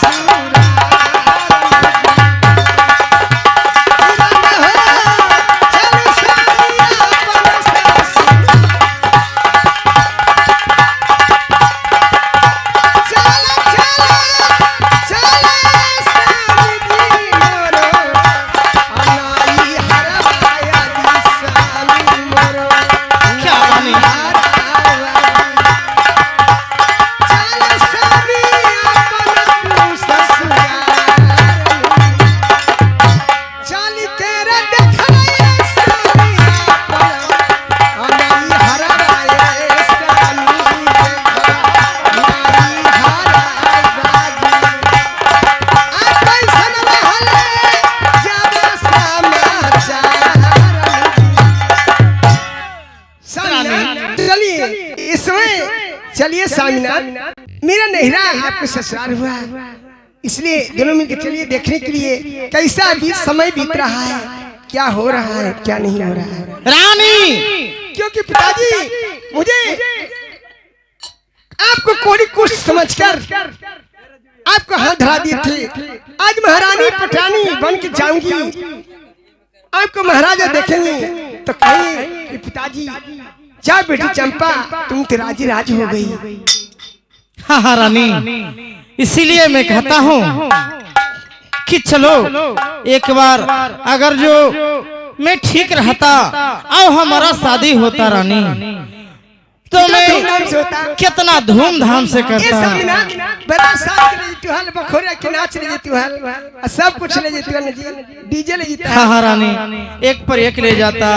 चलिए स्वामीनाथ, मेरा नहरा आपको ससुराल हुआ, इसलिए दोनों मिलकर चलिए देखने के लिए कैसा समय बीत रहा है, क्या हो रहा है क्या नहीं हो रहा है। रानी क्योंकि पिताजी मुझे आपको कोई कुछ समझकर आपको हाथ धरा दिए थे, आज महारानी पटानी बन के जाऊंगी, आपको महाराजा देखेंगे तो कहें कि पिताजी जा बेटी चंपा तुम तो राजी राज हो गई। हाँ हाँ रानी, इसीलिए मैं कहता हूँ कि चलो एक बार अगर जो मैं ठीक रहता और हमारा शादी होता रानी तो मैं कितना धूमधाम से करता। बड़ा साथ ले जेतु हल, बखोरा के नाच ले जेतु हल, सब कुछ ले जेतु हल, डीजे ले जेतु। हाँ हाँ रानी, एक पर एक ले जाता,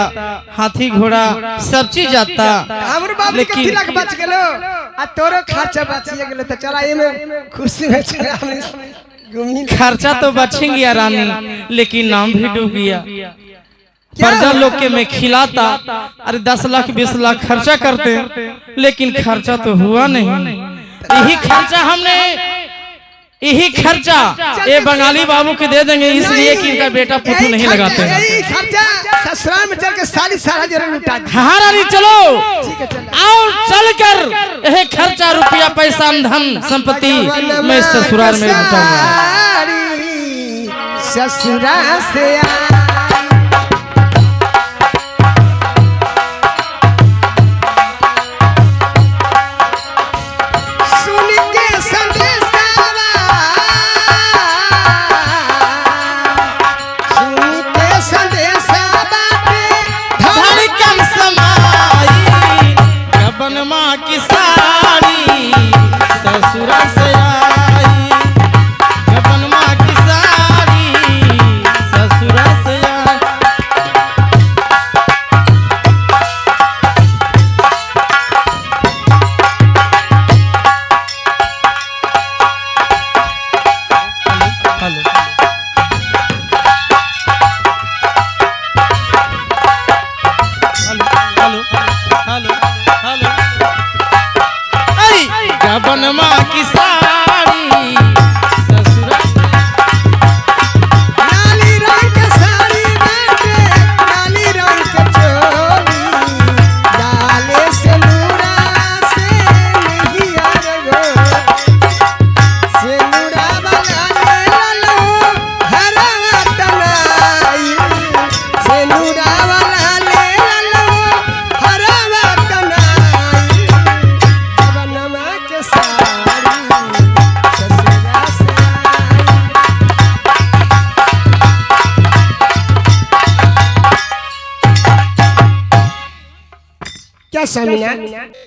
हाथी घोड़ा सब चीज जाता, हमर बाबू के तिलक बच गेलो आ तोरो खर्चा बच गेलो, तो चला ए में खुशी में चला घूमी। खर्चा तो बचेंगे रानी, लेकिन नाम भी डूब गया। प्रजा लोग के मैं खिलाता, अरे 10 लाख 20 लाख खर्चा करते, लेकिन खर्चा तो हुआ नहीं। यही खर्चा हमने, यही खर्चा ये बंगाली बाबू के दे देंगे, इसलिए कि इनका बेटा पुतू नहीं लगाते। यही खर्चा ससुराल में चल के साली सारा जरूर उठा दे। हाँ रानी चलो, आओ चलकर यह खर्चा रुपया पैसा धन संपत्ति मैं ससुराल में लुटाऊंगा। ससुराल से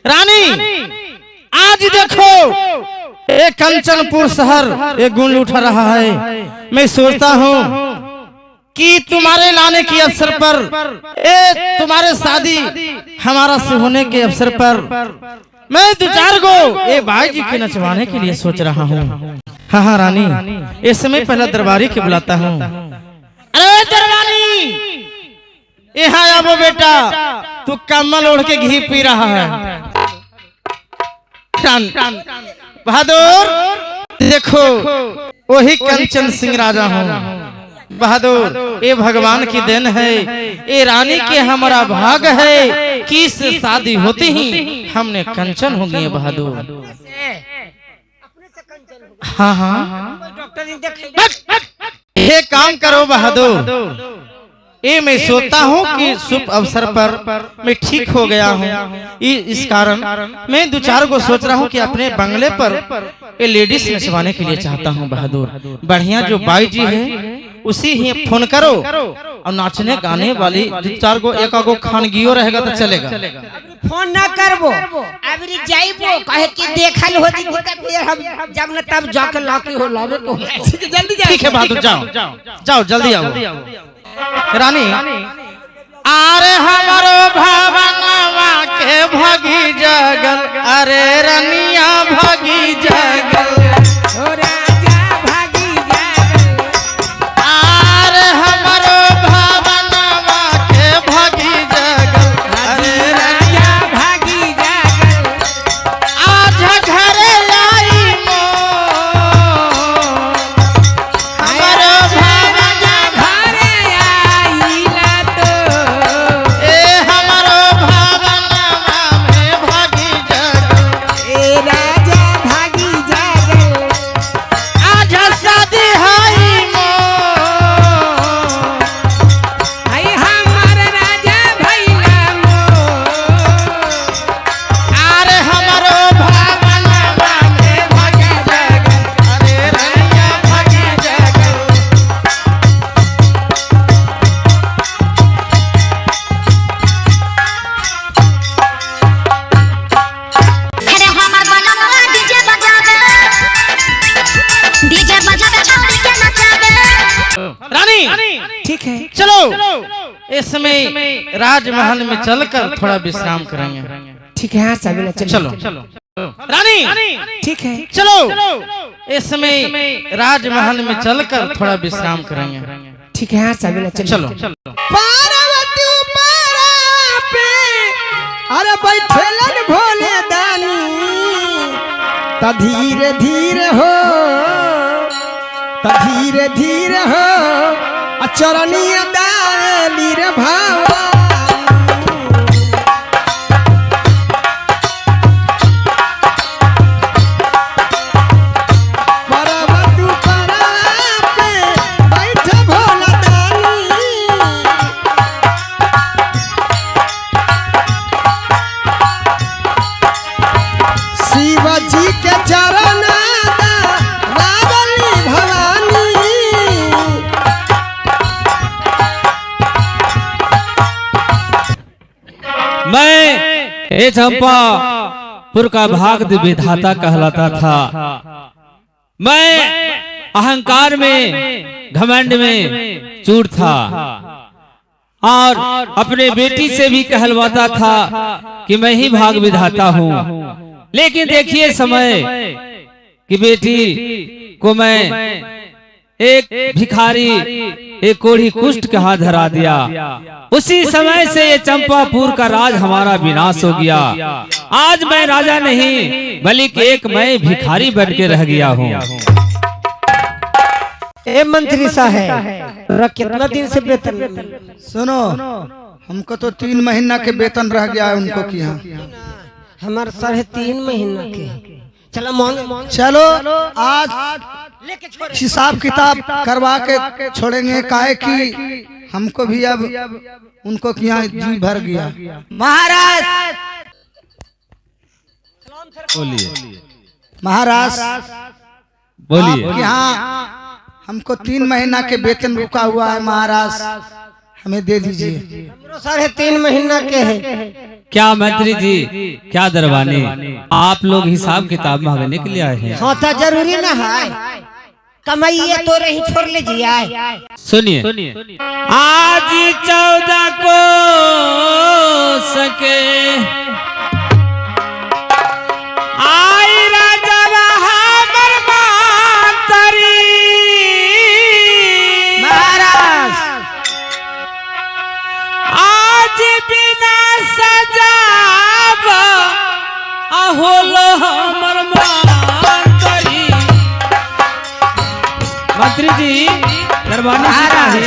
रानी आज देखो एक कंचनपुर शहर एक गुण उठा रहा है। मैं सोचता हूँ कि तुम्हारे लाने की अवसर पर तुम्हारे शादी हमारा से होने के अवसर पर मैं 2-4 गो ये भाई जी के नचवाने के लिए सोच रहा हूँ। हाँ हाँ रानी, इस समय पहला दरबारी के बुलाता हूँ। अरे दरबारी, यहाँ आओ बेटा, तू कम्बल ओढ़ के घी पी रहा है। बहादुर देखो, वही कंचन सिंह राजा हूँ। बहादुर, ये भगवान की देन है, ये रानी के हमारा भाग है कि इससे शादी होती ही हमने कंचन हो गई। बहादुर हाँ हाँ, ये काम करो बहादुर, ये मैं सोचता हूँ कि शुभ अवसर पर मैं ठीक हो गया हूँ। इस कारण मैं 2-4 को सोच रहा हूँ कि अपने बंगले पर ये लेडीज नचवाने के लिए चाहता हूँ। बहादुर बढ़िया जो बाई जी है उसी ही फोन करो, और नाचने गाने वाली 2-4 को एक आगो खानगियो रहेगा तो चलेगा। फोन ना करबो, अबरी जाइबो, कहे कि देखल होती फिर हम जब न तब जाके लाके हो लावे को। जल्दी जा। ठीक है बहादुर, जाओ जाओ जल्दी आओ। रानी, अरे हमारो भवनवा के भगी जगल, अरे रनिया भगी जगल, ओ राजा भागी जागल, अरे हमारो भवनवा के भगी जगल, अरे राजा भागी जागल, आज घरे आई मो, हमारो भवनवा घरे आइला तो ए हमारो भवनवा में भगी जगल, ए राजा भागी जागल, आज शादी हई मो, आई हमर राजा भइला मो, अरे हमारो भवनवा में भगी जगल, अरे रनिया भगी जगल। अरे हमार बनवा डीजे बजावे छोड़ के नचावे। रानी ठीक है। चलो, इस समय राजमहल में चलकर थोड़ा विश्राम करेंगे। ठीक है, हाँ सभी चलो रानी, ठीक है। चलो, इस समय राजमहल में चलकर थोड़ा विश्राम करेंगे। ठीक है, हाँ सभी चलो पार्वती पारा पे अरे बैठलन भोले दानी, त धीरे धीरे हो, त धीरे धीरे हो, चरनिया डाली रे भावा। पार्वती पारा पे बैठ भोला दानी, शिव जी के चरण लागली भवानी, मैं ये चंपापुर का भाग विधाता कहलाता था। मैं अहंकार में, घमंड में चूर था और अपने बेटी से भी कहलवाता था कि मैं ही भाग विधाता हूँ। लेकिन देखिए समय कि बेटी को मैं एक भिखारी, एक कोढ़ी कुष्ठ के हाथ धरा दिया। उसी समय से ये चंपापुर का राज हमारा विनाश हो गया। आज मैं राजा नहीं बल्कि एक मैं भिखारी बन के रह गया हूँ। ए मंत्री साहब, कितना दिन से वेतन? सुनो, हमको तो 3 महीना के वेतन रह गया है उनको की यहाँ। हमारे 3.5 महीना के। चलो मांग चलो आज हिसाब किताब करवा के छोड़ेंगे, काहे कि हमको भी अब उनको की यहाँ जी भर गया। महाराज, बोलिए महाराज बोलिए। आपके यहाँ हमको 3 महीना के वेतन रुका हुआ है महाराज, हमें दे दीजिए। 3.5 महीना के है। क्या मंत्री जी, क्या दरबानी, आप लोग हिसाब किताब मांगने के लिए आए हैं? हाँ तो जरूरी ना है, कमाइए तो रही छोड़ लीजिए। सुनिए, आज 14 को सके मंत्री जी दरबानी सीता है।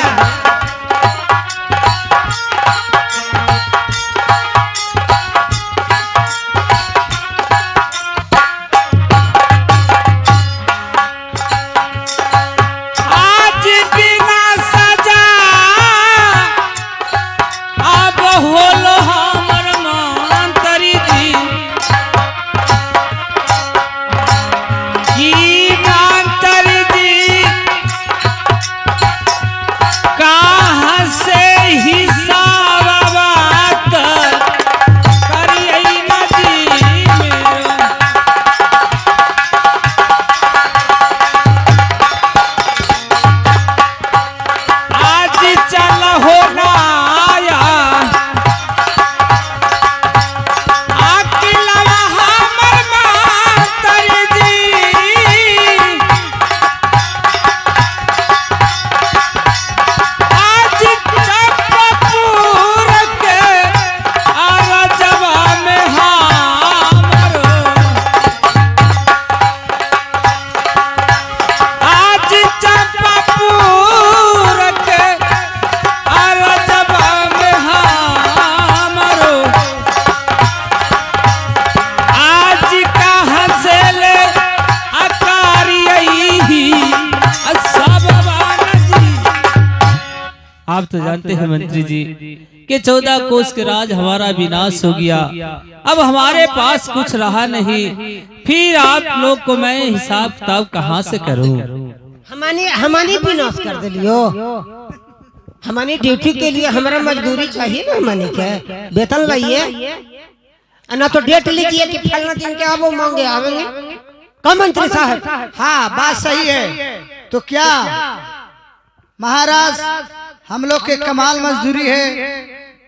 आप तो जानते हैं मंत्री जी कि 14 कोस के राज हमारा विनाश हो गया, अब हमारे पास कुछ रहा नहीं, फिर आप लोग को मैं हिसाब किताब कहाँ से करूं? हमारी विनाश कर दिलियो। हमारी ड्यूटी के लिए हमारा मजदूरी चाहिए ना, हमारे के वेतन लाइए ना तो डेट लीजिए कि फलना दिन के आप मांगे आवेंगे। कम मंत्री साहब। हाँ बात सही है। तो क्या महाराज हम लोग के कमाल मजदूरी है,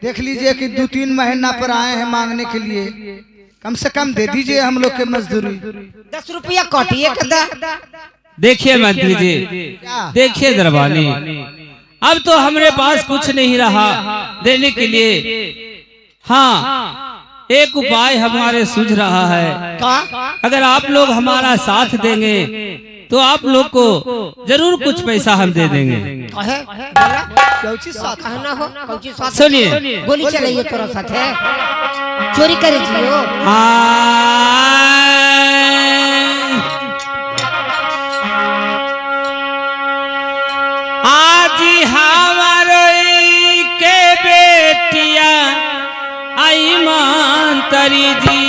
देख लीजिए कि 2-3 महीना पर आए हैं मांगने के लिए, कम से कम दे दीजिए हम लोग के मजदूरी। 10 रुपया काटिए कदा। देखिए मंत्री जी, देखिए दरबानी, अब तो हमारे पास कुछ नहीं रहा देने के लिए। हाँ, एक उपाय हमारे सूझ रहा है। अगर आप लोग हमारा साथ देंगे तो आप लोग को जरूर कुछ पैसा हम दे देंगे। सुनिए, गोली चलाइए तोरा साथ है, चोरी करे जियो। आज हमारे के बेटिया आई मंत्री जी,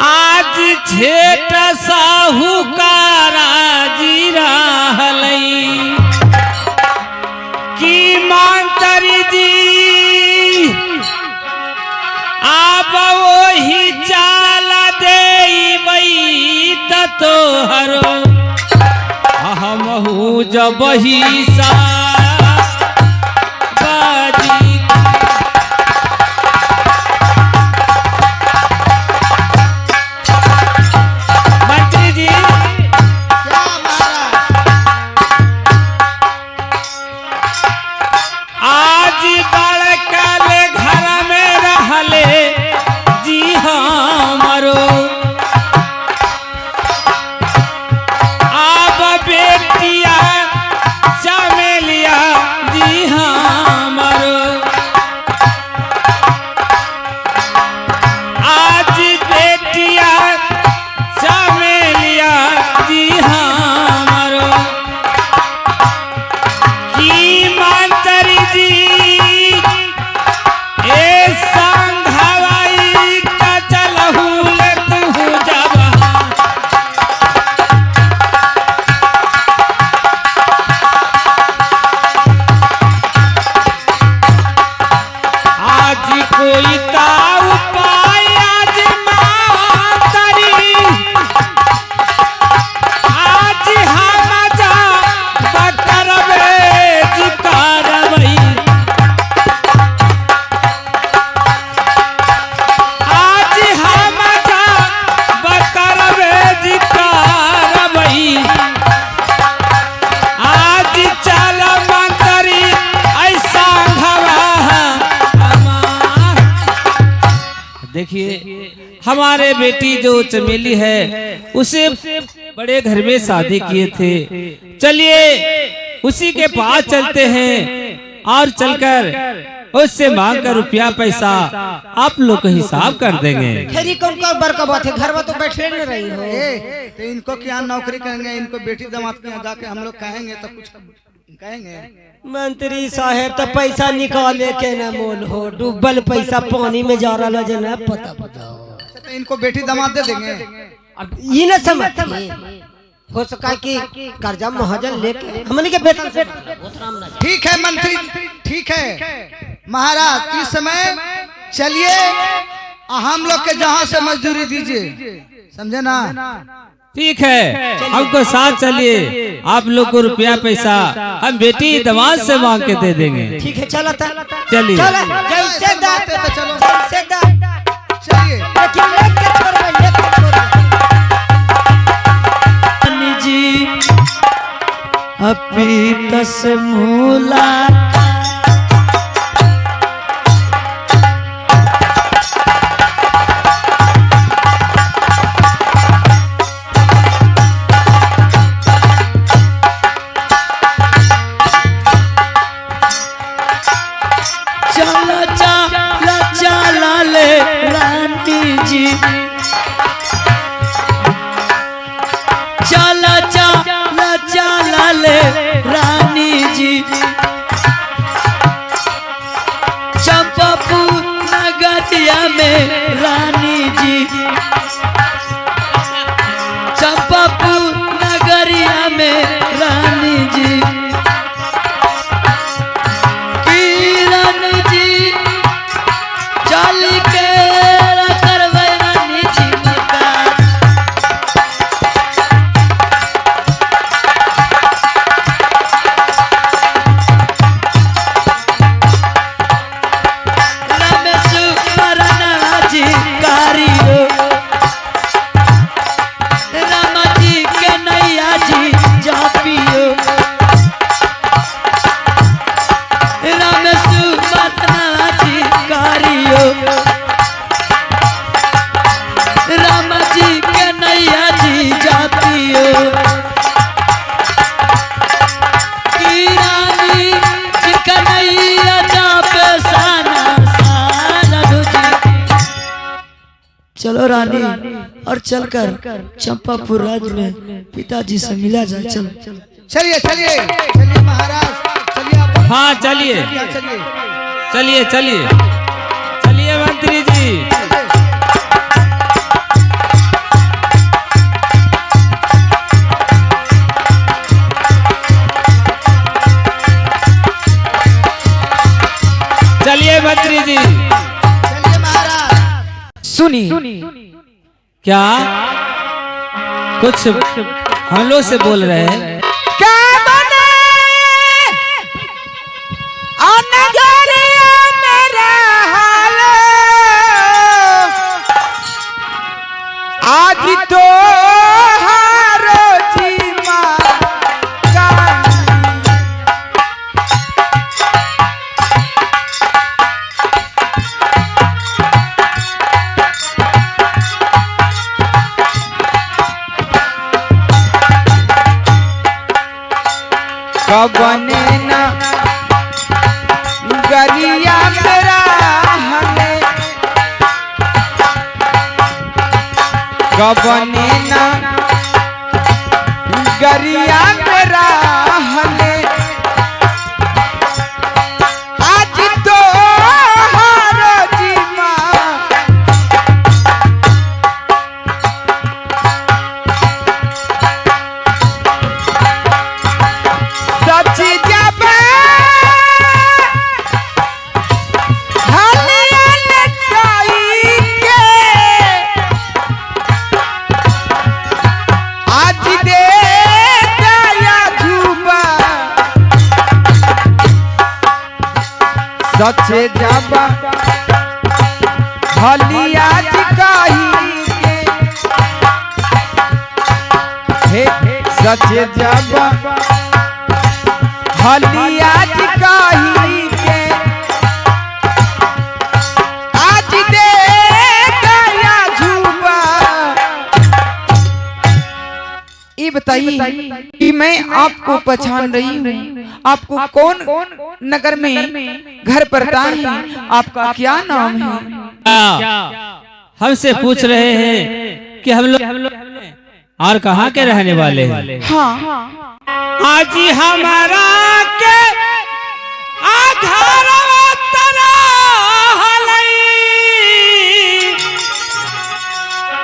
आज छेट साहूकारा जी रहलई की मंत्री जी, आप वही चाला देई तोहरो हमहू जब ही सा देखिए हमारे बेटी जो चमेली है उसे बड़े घर में शादी किए थे। चलिए उसी के पास चलते हैं और चलकर उससे मांग कर रुपया पैसा आप लोग को हिसाब कर देंगे। खरी कौन का बड़का बात है, घर में तो बैठे नहीं रही हो। तो इनको क्या नौकरी करेंगे, इनको बेटी दामाद के यहाँ जाके हम लोग कहेंगे तो कुछ कहेंगे। मंत्री साहब तो पैसा निकाले के न मोल हो, डूबल पैसा पानी में जा रहा है ना, पता तो इनको बेटी दामाद दे देंगे। अब ये न समझ हो सका कि कर्जा महाजन लेके हमने के वेतन से ठीक है मंत्री, ठीक है महाराज, इस समय चलिए हम लोग के जहाँ से मजदूरी दीजिए, समझे ना। ठीक है, हमको साथ चलिए, आप लोग को रुपया पैसा हम बेटी दामाद से मांग के दे देंगे। ठीक है, चलो चलिए जैसे चलो चलिए, लेकिन लेके जी अपी तस मूला चला चला चला ले रानी जी, चला चला चला ले रानी जी, चंपापुर नगरिया में रानी जी, चंपापुर नगरिया में रानी जी, किरण जी चल के करवे रानी जी मका। चलो रानी, और चलकर चंपापुर राज्य में पिताजी से मिला जाए। चलो चलिए चलिए चलिए महाराज, चलिए आप। हाँ चलिए चलिए चलिए चलिए चलिए मंत्री जी। चलिए मंत्री जी। चलिए महाराज। सुनी क्या कुछ हम लोग से बोल रहे हैं? क्या बने अनगरिया मेरा हाल, आज तो हारो जी माँ का। कबने न गरिया मेरा हमें, कबने न गरिया मेरा हमें, आज तो हारो जी माँ। सच जब हलिया लटाई के, आज दे दया झूबा। सच जब हलिया जिकाई के, हे सच जब हलिया जिकाई के, आज दे दया झूबा। बताइए कि मैं आपको पहचान रही हूँ, आपको कौन नगर में घर पड़ता है, आपका क्या नाम है? हमसे पूछ रहे हैं कि हम लोग और कहाँ के रहने वाले हैं? हाँ, आज हमारा के आधार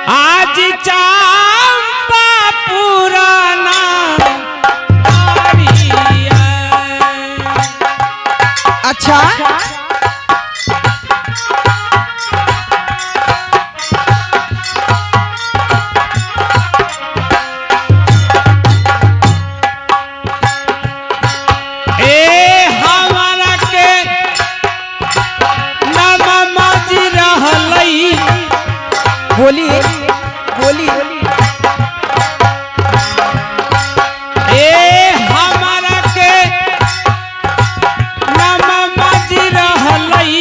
आज चंपा पुराना अच्छा, बोलिए बोलिए। हमारा के नममा जी रहलई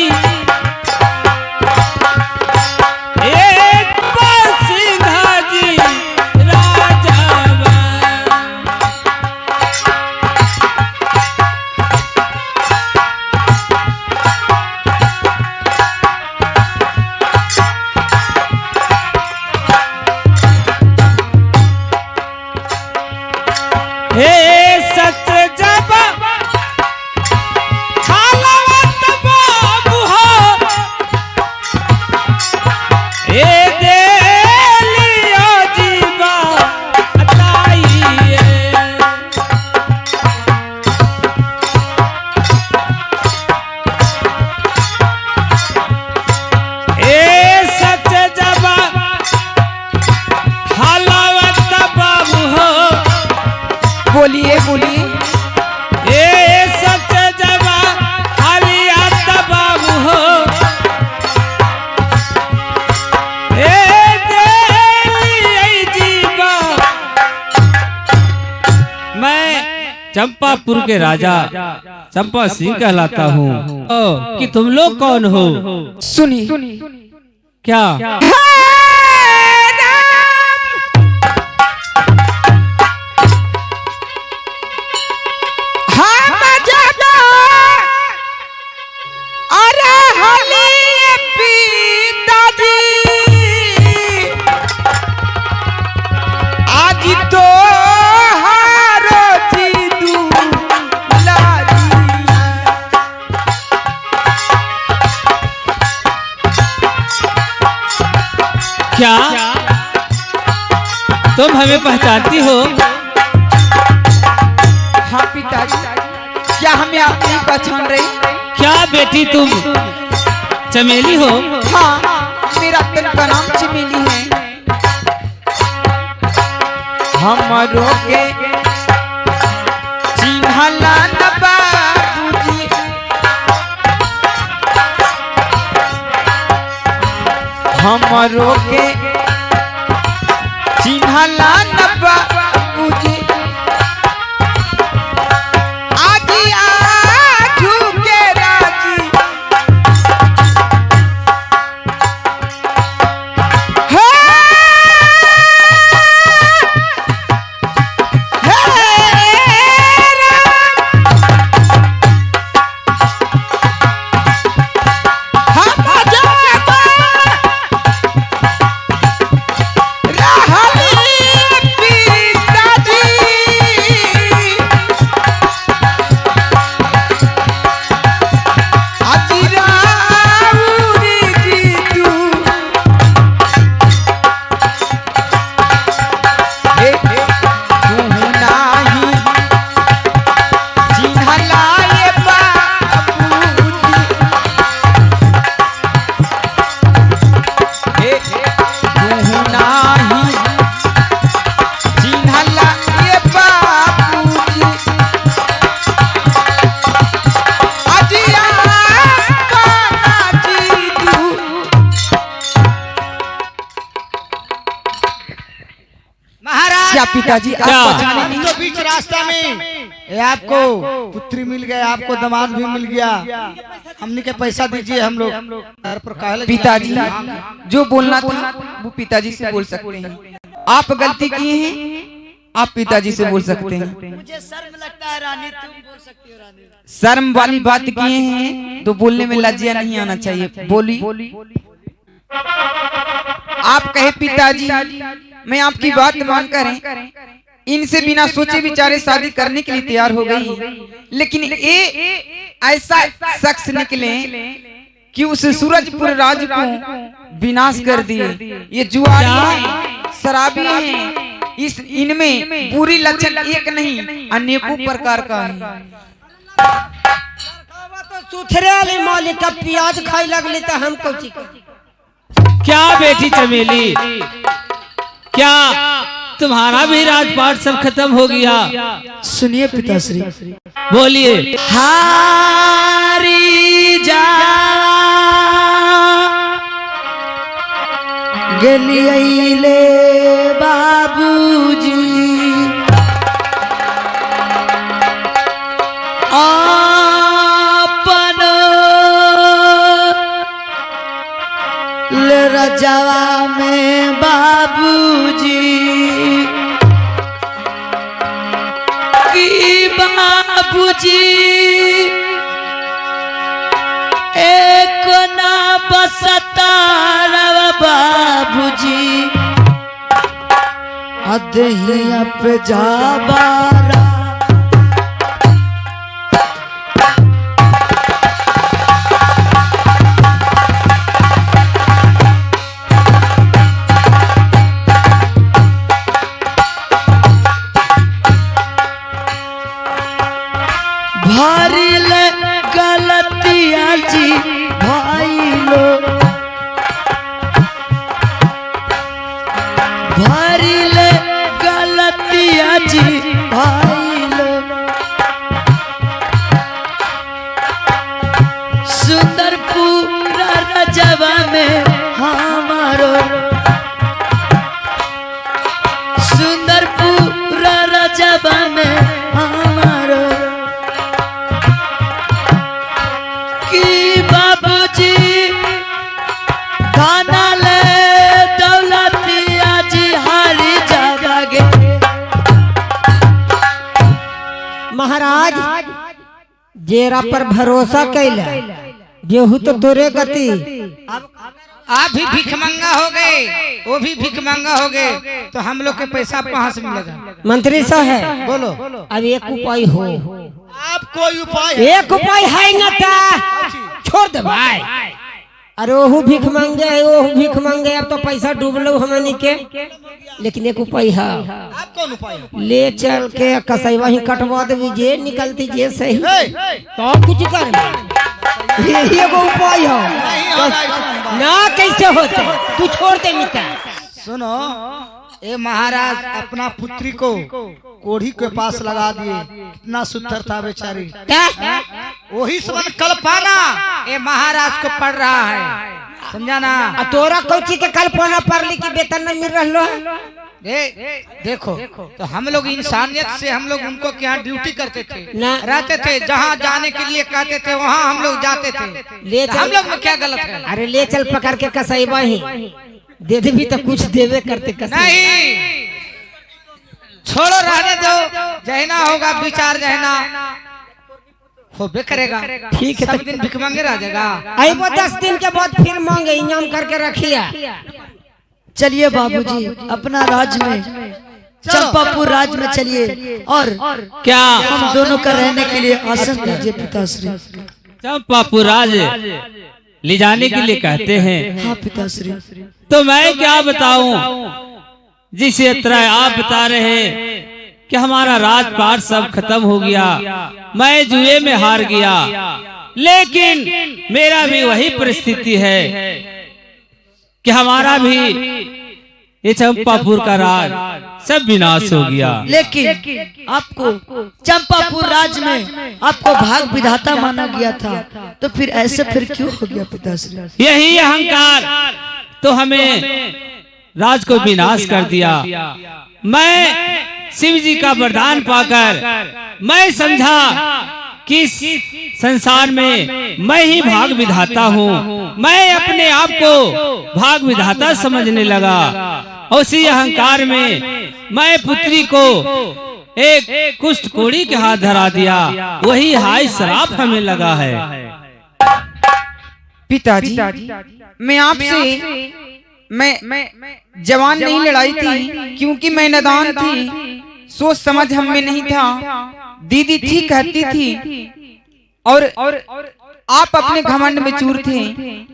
सिंधा जी राजावा सच जब हालत बाबू हो दे लियो जीवा बताइए सच जब हालत बाबू हो बोलिए बोलिए। सच जबा हालिया बाबू हो जीवा। मैं चंपापुर के राजा चंपा सिंह कहलाता हूँ। कि तुम लोग कौन हो? सुनिए क्या? क्या तुम हमें पहचानती हो? हाँ पिताजी, क्या हमें आप नहीं पहचान रही? क्या बेटी तुम चमेली हो? हाँ, मेरा तन का नाम चमेली है। हमरों के चिन्हला न बाबूजी, हमरों के चिन्हला न बाबूजी, आजी आजू के राजी क्या पिताजी आप क्या? पहचाने नहीं? तो बीच रास्ता में ये आपको पुत्री मिल गया, आपको दामाद भी मिल गया, हमने के पैसा दीजिए, हम लोग घर पर काहे पिताजी जो बोलना था वो पिताजी से बोल सकते हैं। आप गलती किए हैं, आप पिताजी से बोल सकते हैं। मुझे शर्म लगता है रानी, तुम बोल सकती हो रानी। शर्म वाली बात किए हैं तो बोलने में लज्जा नहीं आना चाहिए। बोली आप कहे पिताजी मैं आपकी बात मानकर इनसे बिना सोचे विचारे शादी करने के लिए तैयार हो गई, लेकिन ये ऐसा शख्स निकले कि उस सूरजपुर राज को विनाश कर दिए। ये जुआरी हैं, शराबी हैं, इस इनमें बुरी लक्षण एक नहीं अनेकों प्रकार का है। तो सुथरे वाली मालिक का प्याज खाई लगली तो हम कौची क्या बेटी चमेली, क्या तुम्हारा भी राजपाट सब खत्म हो गया? सुनिए पिताश्री, बोलिए। हारी जा गेलियले बाबूजी अपन ले रजवा में बाबूजी की बाबूजी एक ना बसता रव बाबूजी अदहिया पे जाबारा भारी ले गलतिया जी भाई लो, भारी ले गलतिया जी भाई लो, सुंदरपुर रजवा में हमारो, सुंदरपुर रजवा में हमारो की बाबूजी खाना ले दौलतिया जी हारी जावागे। महाराज जेरा पर भरोसा कैला गेहूं तो तोरे गति। आप भी भिखमंगा हो गए, वो भी भिखमंगा हो गए, तो हम लोग के पैसा कहाँ से मिलेगा? मंत्री साहब बोलो। अब एक उपाय हो, आप कोई उपाय एक उपाय है न ता छोड़ दे भाई। अरे ओहू भीख मांगे है, ओहू भीख मांगे, अब तो पैसा डूब लो हमनी के, लेकिन एक उपाय है। आप कौन उपाय? ले चल के कसैवा ही कटवा दे जे निकलती जे सही तो कुछ कर यही एगो उपाय है ना। कैसे होते तू छोड़ दे मिटा। सुनो, ये महाराज अपना पुत्री को कोढ़ी के पास लगा दिए, कितना सुंदर था बेचारी। वही समझ कल्पना ये महाराज को पड़ रहा है, समझा ना? तोरा कौची के कल्पना पड़ली की वेतन नहीं मिल रहा है? देखो तो हम लोग इंसानियत से हम लोग उनको क्या ड्यूटी करते थे, रहते थे, जहाँ जाने के लिए कहते थे वहाँ हम लोग जाते थे। ले हम लोग में क्या गलत है? अरे ले चल पकड़ के कसैबा ही दे दे भी तो कुछ देवे करते कसैबा। नहीं, छोड़ो, रहने दो, जहना होगा विचार जहना होबे करेगा। ठीक है, सब दिन भिख मांगे रह जाएगा। आई वो 10 दिन के बाद फिर मांगे, इंतजाम करके रखिया। चलिए बाबूजी अपना राज में, चंपापुर राज में चलिए और क्या हम दोनों का रहने के लिए आसन दीजिए पिताश्री। चंपापुर राज ले जाने के लिए कहते हैं? हाँ पिताश्री। तो मैं क्या बताऊं, जिस तरह आप बता रहे हैं कि हमारा राजपाट सब खत्म हो गया, मैं जुए में हार गया, लेकिन मेरा भी वही परिस्थिति है कि हमारा भी ये चंपापुर का राज सब विनाश हो गया। लेकिन आपको चंपापुर राज में आपको भाग विधाता माना गया था, तो फिर ऐसे फिर क्यों हो गया पिताश्री? यही अहंकार तो हमें राज को विनाश कर दिया। मैं शिव जी का वरदान पाकर मैं समझा कि इस संसार में मैं ही भाग विधाता हूँ। मैं अपने आप को भाग विधाता समझने लगा, उसी अहंकार में मैं पुत्री को एक कुष्ठ कोड़ी के हाथ धरा दिया, वही हाय श्राप हमें लगा है। पिताजी, मैं आपसे मैं जवान नहीं लड़ाई थी, क्योंकि मैं नादान थी, सोच समझ हम में नहीं था। दीदी थी कहती थी, और आप अपने घमंड में चूर थे,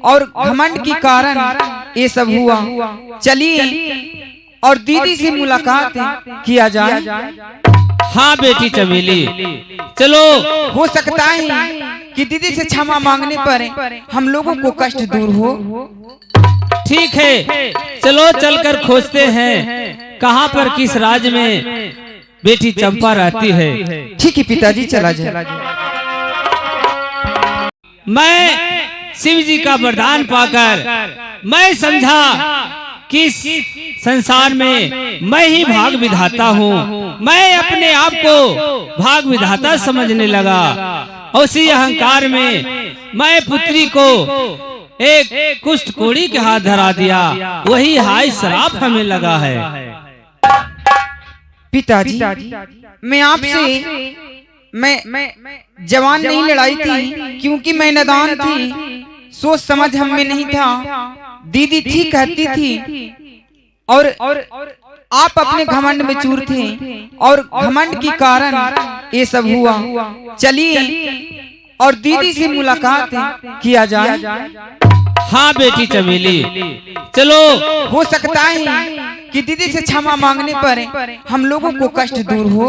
और घमंड के कारण ये सब हुआ। चलिए और दीदी से मुलाकात किया जाए। हाँ बेटी चमेली, चलो। हो सकता है कि दीदी से क्षमा मांगने पर हम लोगों को कष्ट दूर हो। ठीक है, चलो चलकर खोजते हैं कहाँ पर किस राज्य में बेटी चंपा रहती है। ठीक है पिताजी, चला जाए। मैं शिव जी का वरदान पाकर मैं समझा कि इस संसार में मैं ही भाग विधाता हूँ। मैं अपने आप को भाग विधाता समझने लगा। उसी अहंकार में मैं पुत्री को एक कुष्ठ कोड़ी के हाथ धरा दिया, वही हाय श्राप हमें लगा है। पिताजी, मैं आपसे मैं जवान नहीं लड़ाई थी, क्योंकि मैं नादान थी, सोच समझ हम में नहीं था। दीदी थी कहती थी, और आप अपने घमंड में चूर थे, और घमंड के कारण ये सब हुआ। चलिए और दीदी से मुलाकात किया जाए। हाँ बेटी चमेली, चलो। हो सकता है कि दीदी से क्षमा मांगने पर हम लोगों को कष्ट दूर हो।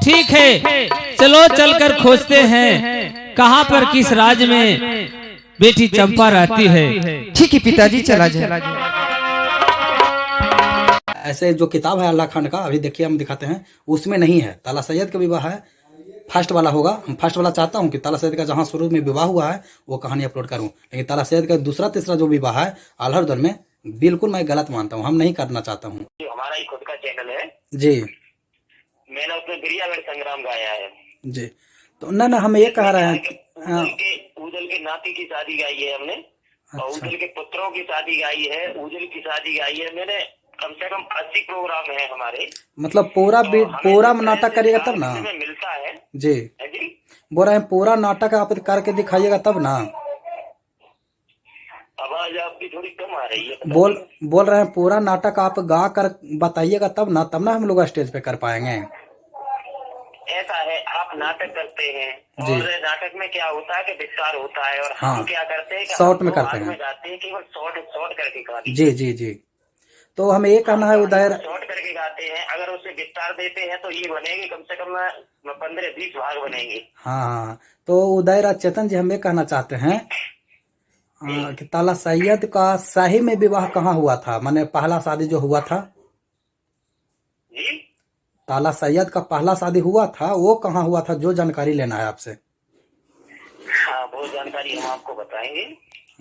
ठीक है, चलो चलकर खोजते हैं कहाँ पर किस राज्य में बेटी चंपा रहती है। ठीक है पिताजी, चला जाए। ऐसे जो किताब है अल्लाह खान का, अभी देखिए हम दिखाते हैं, उसमें नहीं है। ताला सैयद का विवाह है, फर्स्ट वाला होगा। हम फर्स्ट वाला चाहता हूँ कि ताला सैयद का जहाँ शुरू में विवाह हुआ है वो कहानी अपलोड करूँ, लेकिन ताला सैयद का दूसरा तीसरा जो विवाह है आल्हर में, बिल्कुल मैं गलत मानता हूँ, हम नहीं करना चाहता हूँ। हमारा ही खुद का चैनल है जी, मैंने उसमें बिरियागढ़ संग्राम गाया है जी। तो ना हम ये कह रहे हैं, ऊदल के नाती की शादी गाई है हमने, और ऊदल के पुत्रों की शादी गाई है, ऊदल की शादी गाई है मैंने। कम से कम 80 प्रोग्राम है हमारे। मतलब पूरा नाटक करिएगा तब ना मिलता है जी। बोल रहे हैं पूरा नाटक आप करके दिखाइएगा तब ना। आवाज आपकी थोड़ी कम आ रही है। बोल रहे हैं पूरा नाटक आप गा कर बताइएगा तब ना हम लोग स्टेज पे कर पाएंगे। ऐसा है, आप नाटक करते हैं और नाटक में क्या होता है कि विस्तार होता है, और हम क्या करते हैं शॉर्ट में करते हैं, गाते हैं केवल शॉर्ट करके गाते। जी जी जी। तो हमें ये कहना है उदय, शॉर्ट करके गाते हैं, अगर उसे विस्तार देते हैं तो ये बनेंगे कम से कम 15-20 भाग बनेंगे। हाँ। तो उदय चेतन जी हम ये कहना चाहते हैं कि ताला सैयद का शाही में विवाह कहाँ हुआ था, माने पहला शादी जो हुआ था जी, ताला सैयद का पहला शादी हुआ था वो कहाँ हुआ था, जो जानकारी लेना है आपसे। हाँ, वो जानकारी हम आपको बताएंगे।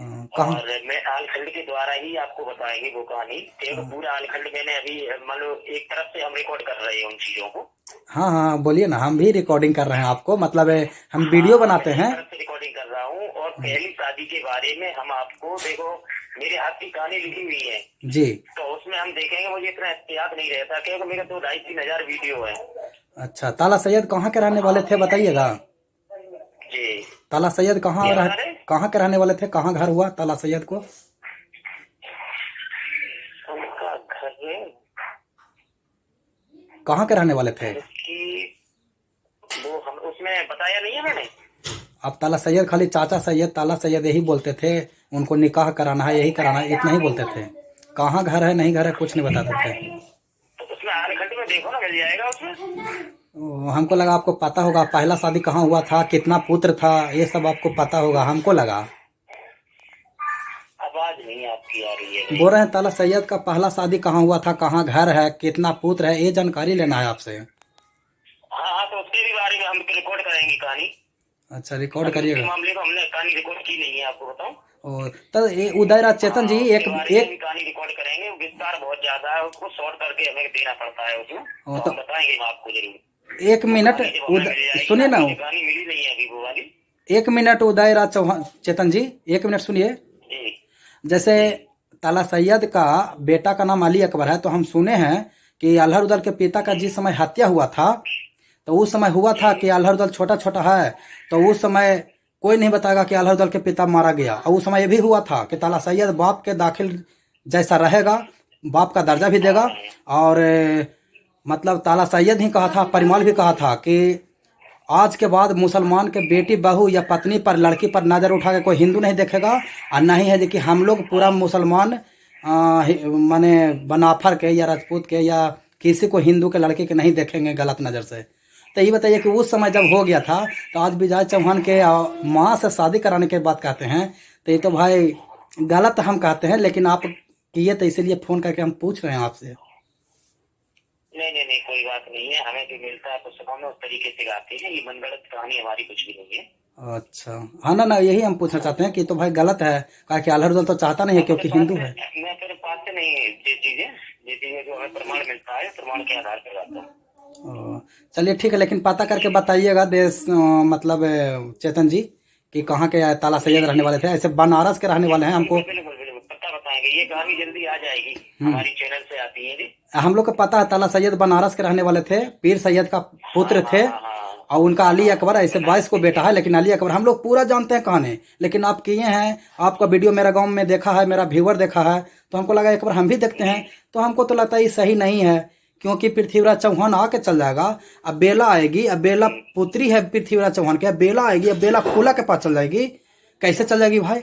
और मैं आलखंड के द्वारा ही आपको बताएंगे वो कहानी। पूरा आलखंड मैंने अभी मान लो एक तरफ से हम रिकॉर्ड कर रहे हैं उन चीजों को। हाँ बोलिए ना, हम भी रिकॉर्डिंग कर रहे हैं आपको, मतलब हम वीडियो बनाते हैं। रिकॉर्डिंग कर रहा हूँ, और पहली शादी के बारे में हम आपको, देखो मेरे हाथ की कहानी लिखी हुई है जी, तो उसमें हम देखेंगे। मुझे इतना याद नहीं रहता क्योंकि मेरे 2-2.5-3 हजार वीडियो है। अच्छा, ताला सैयद कहाँ के रहने वाले थे बताइएगा। जी, ताला सैयद कहाँ के रहने वाले थे, कहाँ घर हुआ ताला सैयद को? उनका घर कहाँ के रहने वाले थे? वो हम उसमें बताया नहीं है मैंने। आप ताला सैयद खाली चाचा सैयद ताला सैयद यही बोलते थे, उनको निकाह कराना है, यही कराना है, इतना ही बोलते थे। कहाँ घर है नहीं घर है कुछ नहीं बताते थे। तो उसमें आलखंड में देखो ना, मिल जाएगा उसमें। हमको लगा आपको पता होगा पहला शादी कहाँ हुआ था, कितना पुत्र था, ये सब आपको पता होगा, हमको लगा। आवाज नहीं आपकी आ रही है। बोल रहे हैं ताला सैयद का पहला शादी कहाँ हुआ था, कहाँ घर है, कितना पुत्र है, ये जानकारी लेना है आपसे। हाँ, तो उसके भी बारे में हम रिकॉर्ड करेंगे कहानी। अच्छा, रिकॉर्ड करिएगा। मामले को हमने कहानी रिकॉर्ड की नहीं है, आपको बताऊं। और तो उदय चेतन जी एक कहानी रिकॉर्ड करेंगे, विस्तार बहुत ज्यादा है, उसको शॉर्ट करके हमें देना पड़ता है उसमें, तो बताएंगे हम आपको जरूर। 1 मिनट सुनिए ना, कहानी मिली नहीं है अभी वो वाली। 1 मिनट उदय चौहान चेतन जी 1 मिनट सुनिए। जैसे ताला सैयद का बेटा का नाम अली अकबर है, तो हम सुने हैं कि अल्लाह रुदल के पिता का जिस समय हत्या हुआ था, तो उस समय हुआ था कि अल्लाह रुदल छोटा छोटा है, तो उस समय कोई नहीं बताएगा कि अल्लाह रुदल के पिता मारा गया। और उस समय ये भी हुआ था कि ताला सैयद बाप के दाखिल जैसा रहेगा, बाप का दर्जा भी देगा। और मतलब ताला सैयद ही कहा था, परिमल भी कहा था कि आज के बाद मुसलमान के बेटी बहू या पत्नी पर, लड़की पर नज़र उठा के कोई हिंदू नहीं देखेगा। और नहीं है कि हम लोग पूरा मुसलमान माने बनाफर के या राजपूत के या किसी को हिंदू के लड़के के नहीं देखेंगे गलत नज़र से। तो ये बताइए कि उस समय जब हो गया था, तो आज विजय चौहान के माँ से शादी कराने के बात कहते हैं, तो ये तो भाई गलत हम कहते हैं। लेकिन आप किए तो इसीलिए फ़ोन करके हम पूछ रहे हैं आपसे। नहीं, कोई बात नहीं है। हमें जो मिलता है तो सब हम उस तरीके से गाते हैं। ये मनगढ़ंत कहानी हमारी कुछ भी नहीं है। अच्छा, हाँ ना, यही हम पूछना चाहते हैं कि तो भाई गलत है, कहा कि अल्लाह रुदल तो चाहता नहीं है क्योंकि हिंदू है। मैं फिर पास से नहीं, ये चीजें जो हमें प्रमाण मिलता है, प्रमाण के आधार पर गाता हूँ। चलिए ठीक है, लेकिन पता करके बताइएगा देश, मतलब चेतन जी, कि कहाँ के ताला सैयद रहने वाले थे। ऐसे बनारस के रहने वाले हैं। हमको बिल्कुल पता बताएंगे, ये कहानी जल्दी आ जाएगी, हमारी चैनल से आती है जी। हम लोग को पता है ताला सैयद बनारस के रहने वाले थे, पीर सैयद का पुत्र थे। और उनका अली अकबर, ऐसे 22 को बेटा है, लेकिन अली अकबर हम लोग पूरा जानते हैं कहानी। लेकिन आप किए हैं, आपका वीडियो मेरा गांव में देखा है, मेरा व्यूअर देखा है, तो हमको लगा एक बार हम भी देखते हैं। तो हमको तो लगता है ये सही नहीं है, क्योंकि पृथ्वीराज चौहान आके चल जाएगा। अब बेला आएगी, अब बेला पुत्री है पृथ्वीराज चौहान की, अब बेला आएगी, अब बेला फूला के पास चल जाएगी। कैसे चल जाएगी भाई?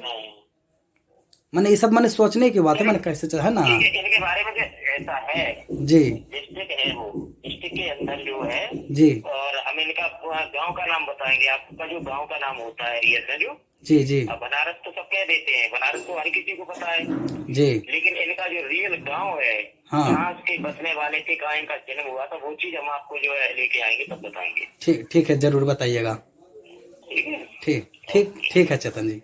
मैंने ये सब मैंने सोचने की बात है, मैंने कैसे चल है ना। इनके बारे में ऐसा है जी, डिस्ट्रिक्ट है, वो डिस्ट्रिक्ट के अंदर जो है जी, और हम इनका गांव का नाम बताएंगे आपका, जो गांव का नाम होता है रियल में जो। जी जी, अब बनारस तो सब कह देते हैं, बनारस तो हर किसी को पता है जी, लेकिन इनका जो रियल गांव है, हाँ, जहाँ के बसने वाले थे, कहाँ इनका जन्म हुआ था, वो चीज हम आपको जो है लेके आएंगे, तब बताएंगे। ठीक ठीक है, जरूर बताइएगा। ठीक है, ठीक ठीक ठीक है चेतन जी।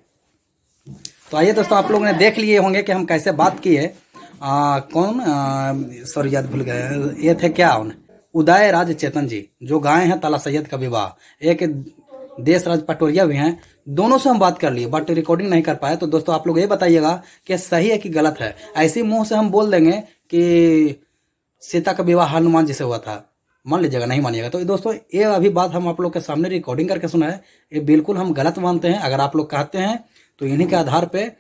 तो आइए दोस्तों, आप लोगों ने देख लिए होंगे कि हम कैसे बात किए। कौन, सॉरी याद भूल गए, ये थे क्या उदय राज चेतन जी, जो गाए हैं ताला सैयद का विवाह। एक देश राज पटोरिया भी हैं, दोनों से हम बात कर लिए, बट रिकॉर्डिंग नहीं कर पाए। तो दोस्तों आप लोग ये बताइएगा कि सही है कि गलत है। ऐसे मुंह से हम बोल देंगे कि सीता का विवाह हनुमान जी से हुआ था, मान लीजिएगा, नहीं मानिएगा। तो दोस्तों ये अभी बात हम आप लोग के सामने रिकॉर्डिंग करके सुना है, ये बिल्कुल हम गलत मानते हैं। अगर आप लोग कहते हैं तो इन्हीं के आधार पे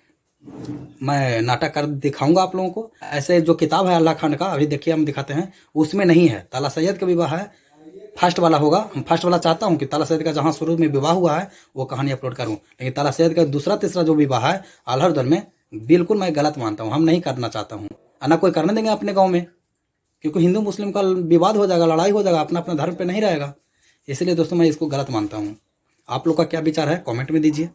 मैं नाटक कर दिखाऊंगा आप लोगों को। ऐसे जो किताब है अल्लाह खान का, अभी देखिए हम दिखाते हैं, उसमें नहीं है। ताला सैयद का विवाह है, फर्स्ट वाला होगा। हम फर्स्ट वाला चाहता हूँ कि ताला सैयद का जहाँ शुरू में विवाह हुआ है वो कहानी अपलोड करूँ, लेकिन ताला सैयद का दूसरा तीसरा जो विवाह है अल्लाह रुदल में, बिल्कुल मैं गलत मानता हूँ, हम नहीं करना चाहता हूँ। और ना कोई करने देंगे अपने गाँव में, क्योंकि हिंदू मुस्लिम का विवाद हो जाएगा, लड़ाई हो जाएगा, अपना अपना धर्म पे नहीं रहेगा। इसलिए दोस्तों मैं इसको गलत मानता हूँ। आप लोग का क्या विचार है कमेंट में दीजिए।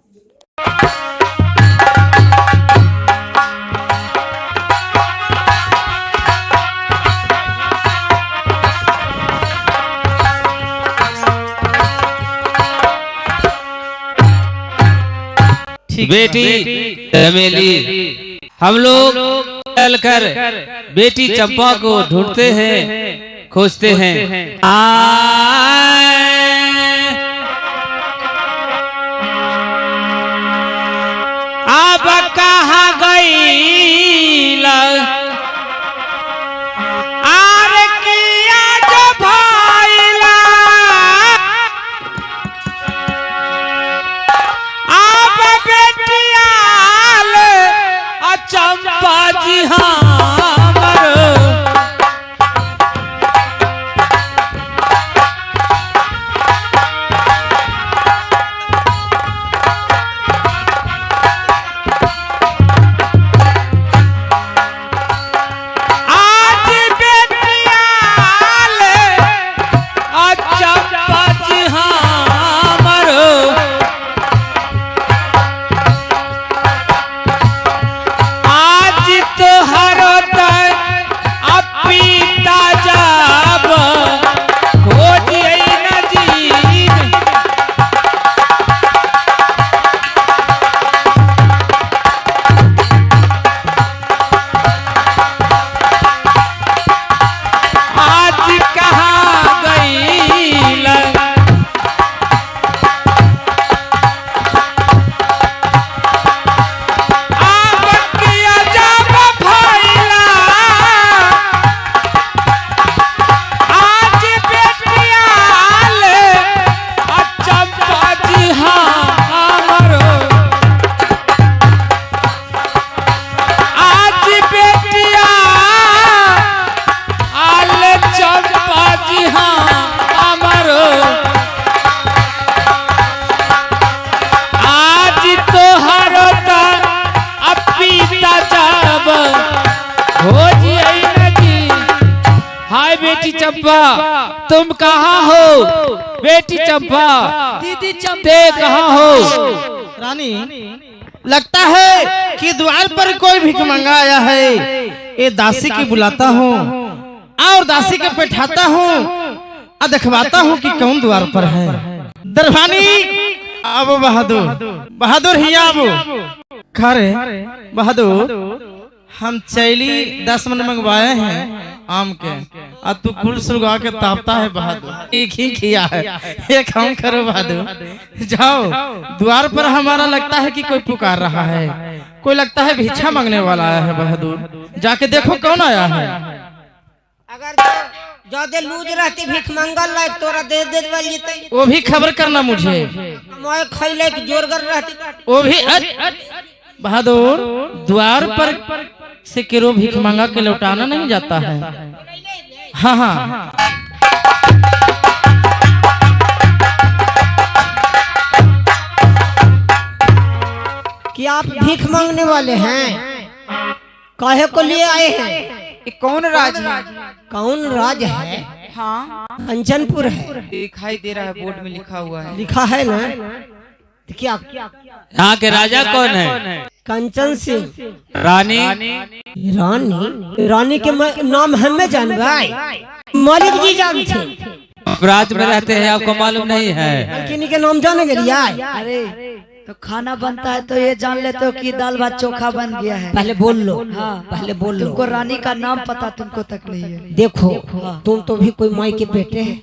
बेटी चमेली, हम लोग चलकर बेटी चंपा को ढूंढते हैं, खोजते हैं। अब कहाँ गई आर किया जो भाईला, अब बेटियाल चंपा जी हमर, आज तो हर चंपा तुम कहाँ हो? बेटी चंपा दीदी चंपा ते कहाँ हो? रानी लगता है कि द्वार पर कोई भिख मंगा आया है। ये दासी की बुलाता हूँ और दासी के बैठाता हूँ और दिखवाता हूँ कि कौन द्वार पर है। दरबानी अब बहादुर ही आबो। खरे बहादुर हम चैली 10 मन मंगवाए हैं आम के और तू कुल सुलगा के तापता है बहादुर। एक ही किया है, एक काम करो बहादुर, जाओ द्वार पर हमारा लगता है कि कोई पुकार रहा है, कोई लगता है भिक्षा मांगने वाला आया है। बहादुर जाके देखो कौन आया है। अगर ज्यादा लूज रहती भीख मंगल लायक तोरा दे वाली तो वो भी खबर करना मुझे। मैं खैले की जोरगर रहती वो भी बहादुर द्वार पर से किरो भीख मांगा के लौटाना नहीं जाता है। हाँ हाँ कि आप भीख मांगने वाले हैं, काहे को लिए आए हैं? ये कौन राज है? कौन राज है? हाँ कंचनपुर है, दिखाई दे रहा है, बोर्ड में लिखा हुआ है। लिखा है ना? तो क्या यहाँ के राजा कौन है? कंचन सिंह। रानी रानी के नाम हमें जानवाई, मालिक जी जानते, राज में रहते हैं, आपको मालूम नहीं है? किन्हीं के नाम जाने के लिए अरे तो खाना बनता है तो ये जान लेते हो कि दाल भात चोखा बन गया है। पहले बोल लो। हाँ पहले बोल लो। तुमको रानी का नाम पता, तुमको तक नहीं है। देखो तुम तो भी कोई माई के बेटे हैं,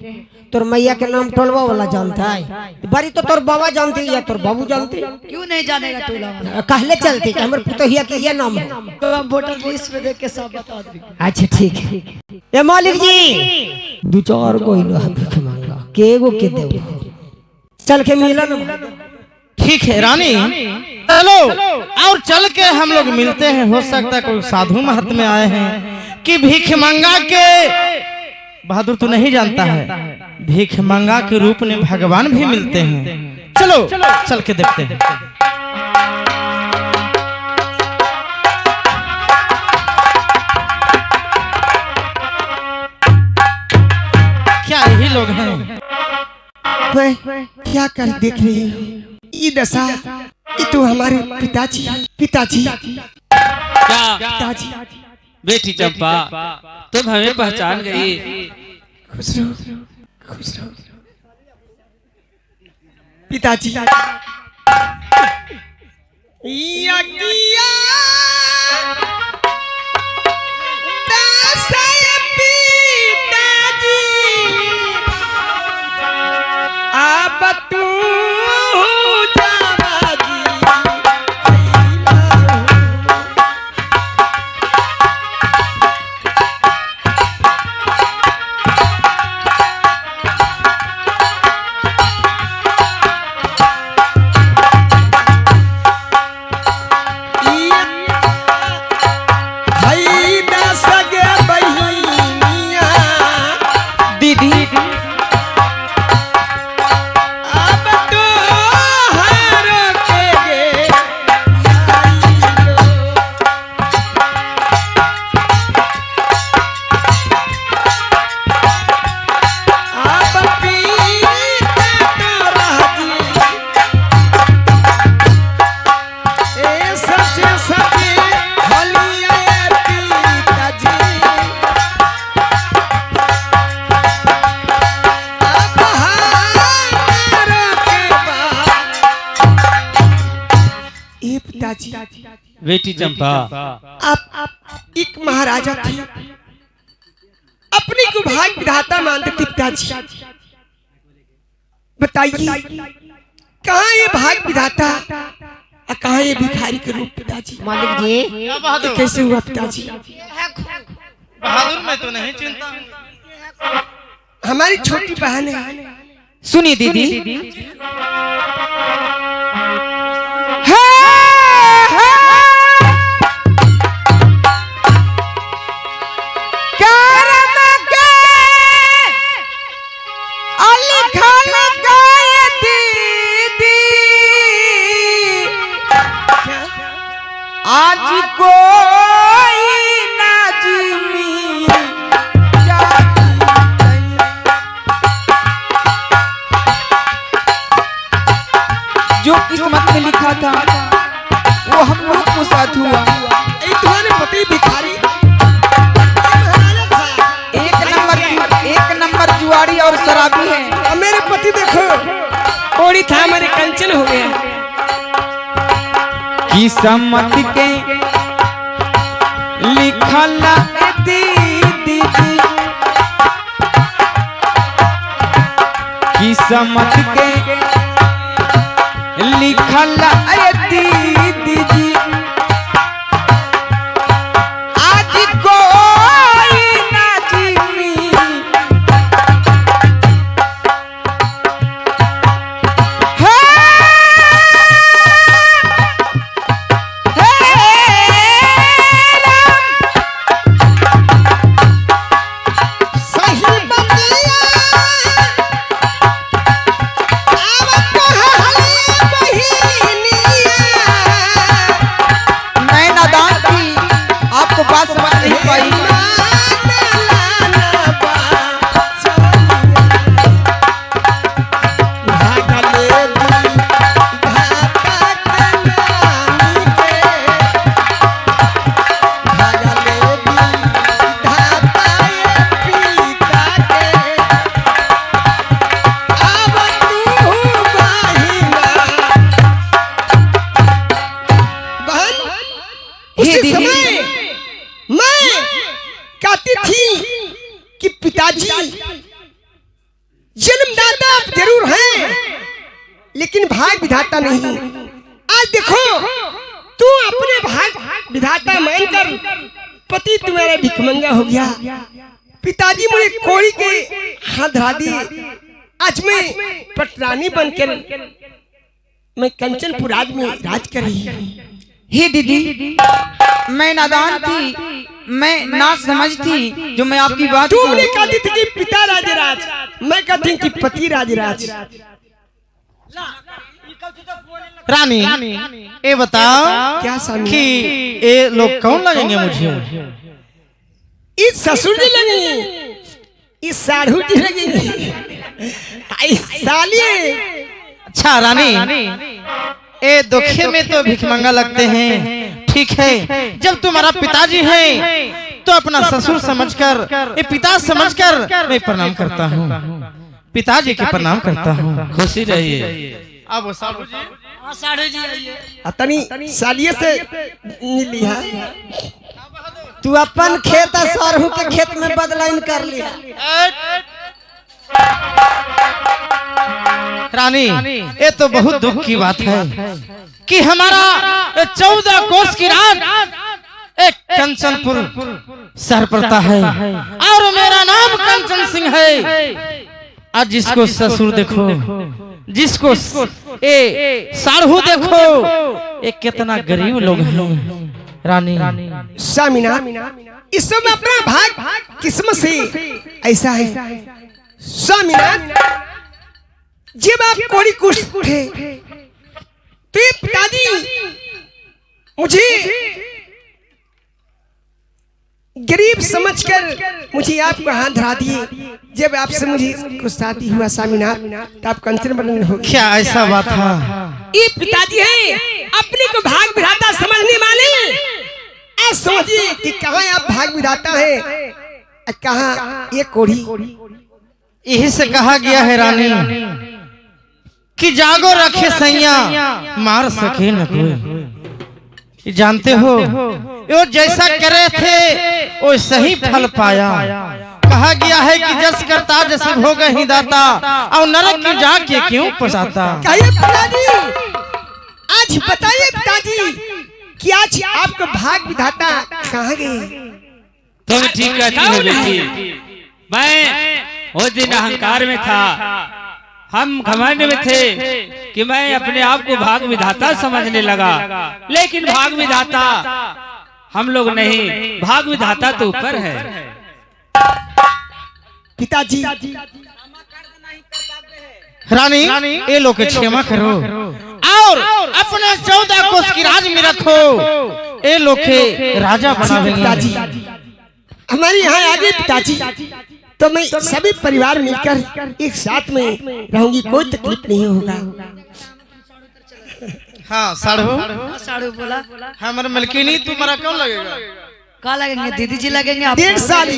तोर मैया के नाम टोलवा वाला जानता है, बड़ी तो तोर बाबा जानते या तोर बाबू जानते। क्यों नहीं जानेगा टोला? कहले चलते कि हमर पुतहिया के ये नाम है। तो हम वोटर लिस्ट में देख के सब बता देंगे। अच्छा ठीक है। ए मालिक जी 2-4 कोई भीख मांगा के गो के दे, चल के मिला ना। ठीक है रानी, चलो और चल के हम लोग मिलते हैं। हो सकता है कोई साधु महत में आए हैं कि भीख मंगा के। बहादुर तू नहीं जानता है, भीख मंगा के रूप में भगवान भी मिलते हैं। चलो चल के देखते हैं। क्या यही लोग हैं? क्या कर देख रही है ये दशा? ये तो हमारे पिताजी क्या बेटी चंपा तुम हमें पहचान गई? खुश रहो पिताजी। बेटी चंपा आप एक महाराजा थे, अपने को भाग विधाता मानते थे पिताजी। बताइए कहाँ ये भाग विधाता और कहाँ ये भिखारी के रूप पिताजी? मालिक जी ये कैसे हुआ पिताजी? बहादुर मैं तो नहीं चिंता, हमारी छोटी बहन है। सुनिए दीदी, आज कोई ना जिमी वो हम लोग के साथ हुआ। तुम्हारे पति भिखारी एक नंबर जुआरी और शराबी है। और मेरे पति देखो कोड़ी था हमारे कंचन हो गया। किस्मत के लिखल दीदी किस्मत के लिखल दीदी जी आज कोई ना जीवी जन्मदाता जरूर हैं लेकिन भाग विधाता नहीं। आज देखो तू अपने भाग विधाता मानकर पति तुम्हारा भिखमंगा हो गया। पिताजी मुझे कोड़ी के हाथ धरा दिए। आज मैं पटरानी बनकर मैं कंचनपुर राज में राज कर रही हूँ। हे दीदी मैं नादान थी, मैं ना समझ थी जो मैं आपकी बात तूने कहती थी कि पिता राजराज, मैं कहती हूँ कि पति राजराज। रानी ये बताओ क्या स्वामी कि ये लोग कौन लगेंगे मुझे? इस ससुर जी लगेंगे, इस साढ़ू जी लगेंगे, साली। अच्छा रानी ये दुखे में तो भिखमंगा लगते हैं, ठीक है। जब तुम्हारा पिताजी है तो अपना ससुर समझकर, ये पिता समझकर मैं प्रणाम करता हूँ, पिताजी के प्रणाम करता हूँ। खुशी रहिए। अब साढ़ू जी अतनी सालिये से मिली है। तू अपन खेत सरहू के खेत में बदलाइन कर लिया। रानी ये तो बहुत दुख की बात है कि हमारा 14 कोस की रात एक कंचनपुर शहर पड़ता है और मेरा नाम कंचन सिंह है। आज जिसको ससुर देखो, जिसको ए साढ़ू देखो, ये कितना गरीब लोग हैं। रानी स्वामीनाथ इस समय अपना भाग किस्मत से ऐसा है। स्वामीनाथ जब आप कोड़ी कुछ उठे तो ये पिताजी मुझे गरीब समझकर मुझे आपको हाथ धरा दिए। जब आपसे मुझे कुछ शादी हुआ स्वामीनाथ तो आप कंचन बन हो। क्या ऐसा बात था? ये पिताजी है अपने को भाग विधाता समझने वाले। आज समझिए कि कहाँ आप भाग विधाता है, कहाँ ये कोड़ी। यही से कहा गया है रानी कि जागो रखे सैया मार सके न कोई। जानते हो यो जैसा करे थे वो सही फल पाया। कहा गया है कि जस करता जैसे भोग ही दाता और नरक की जाके क्यों पसाता। पिताजी आज बताइए पिताजी कि आज आपका भाग विधाता कहाँ गए? तुम ठीक कहती हो बेटी। मैं उस दिन अहंकार में था, हम घमंड में थे कि मैं अपने आप को भाग विधाता समझने लगा, लेकिन भाग विधाता हम लोग नहीं, भाग विधाता तो ऊपर है। पिताजी रानी ये लोग क्षमा करो और अपना 14 कोस की राज में रखो। ये लोग राजा बनावे। पिताजी हमारे यहाँ आगे पिताजी तो मैं सभी परिवार मिलकर एक साथ में रहूंगी, कोई तकलीफ नहीं होगा। हाँ साढ़ू साड़ू बोला हमारे मलकिनी तुम्हारा कौन लगेगा? का लगेंगे? दीदी जी लगेंगे आप? 1.5 साली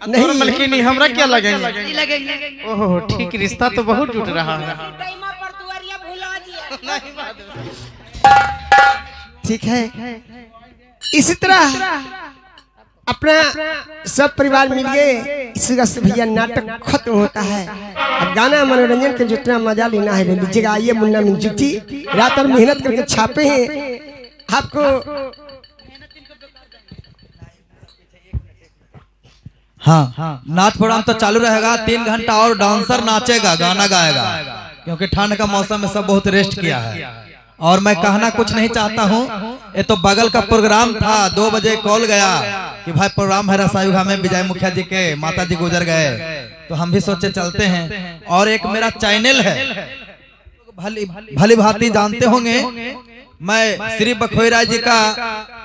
नहीं मलकिनी हमरा क्या लगेंगे? जी लगेंगे। ओहो ठीक, रिश्ता तो बहुत जुट रहा है। ठीक है, इसी तरह अपना सब परिवार मिलिए इसी से भैया नाटक खत्म होता है। अब गाना मनोरंजन के जितना मजा लेना है ले लीजिएगा। आइए मुन्ना म्यूजिक जी रात और मेहनत करके छापे हैं आपको। हाँ, नाच प्रोग्राम तो चालू रहेगा 3 घंटा और डांसर नाचेगा, गाना गाएगा, क्योंकि ठंड का मौसम में सब बहुत रेस्ट किया है। और मैं कहना कुछ नहीं चाहता हूँ, ये तो बगल का प्रोग्राम था। 2 बजे कॉल गया कि भाई प्रोग्राम है रसायुगा में, विजय मुखिया जी के माता जी गुजर गए, तो हम भी सोचे चलते हैं। और एक मेरा चैनल है, भली भांति जानते होंगे, मैं श्री बखोई राय जी का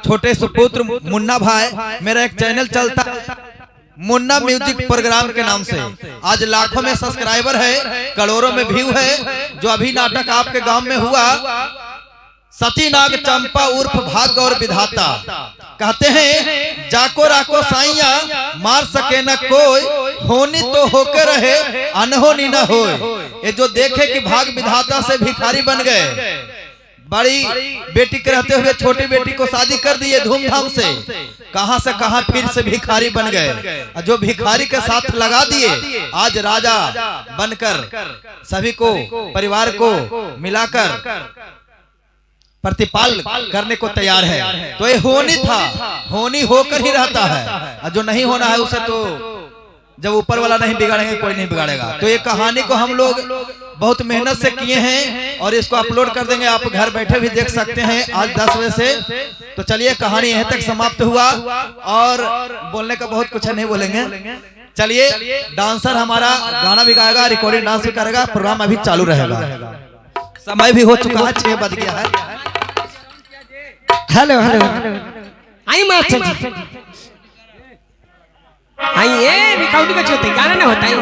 छोटे सुपुत्र मुन्ना भाई, मेरा एक चैनल चलता मुन्ना म्यूजिक प्रोग्राम के नाम से। आज लाखों में सब्सक्राइबर है, करोड़ों में व्यू है। जो अभी नाटक आपके गांव में हुआ, सती नाग चंपा उर्फ भाग्य और विधाता, कहते हैं जाको राको साइया मार सके न कोई, होनी तो होकर रहे अनहोनी न होए। ये जो देखे कि भाग विधाता से भिखारी बन गए, बड़ी बेटी के रहते हुए छोटी बेटी को शादी कर दिए धूमधाम से, कहां से कहां फिर से भिखारी बन गए। जो भिखारी के साथ लगा दिए, आज राजा बनकर सभी को परिवार को मिलाकर प्रतिपाल करने को तैयार है। तो ये होनी था, होनी होकर ही रहता है, और जो नहीं होना है उसे तो जब ऊपर वाला नहीं बिगाड़ेंगे कोई नहीं बिगाड़ेगा। तो ये कहानी को हम लोग बहुत मेहनत से किए हैं और इसको अपलोड कर देंगे, आप घर बैठे भी देख सकते हैं आज 10 बजे से। तो चलिए कहानी यहीं तक समाप्त हुआ, और बोलने का बहुत कुछ नहीं बोलेंगे। चलिए डांसर हमारा गाना भी गाएगा, रिकॉर्डिंग डांस भी करेगा, प्रोग्राम अभी चालू रहेगा। समय भी हो चुका है, 6 बज गया है। हेलो हेलो आई मास्टर जी, आइए रिकॉर्डिंग का जो गाना ना होता है।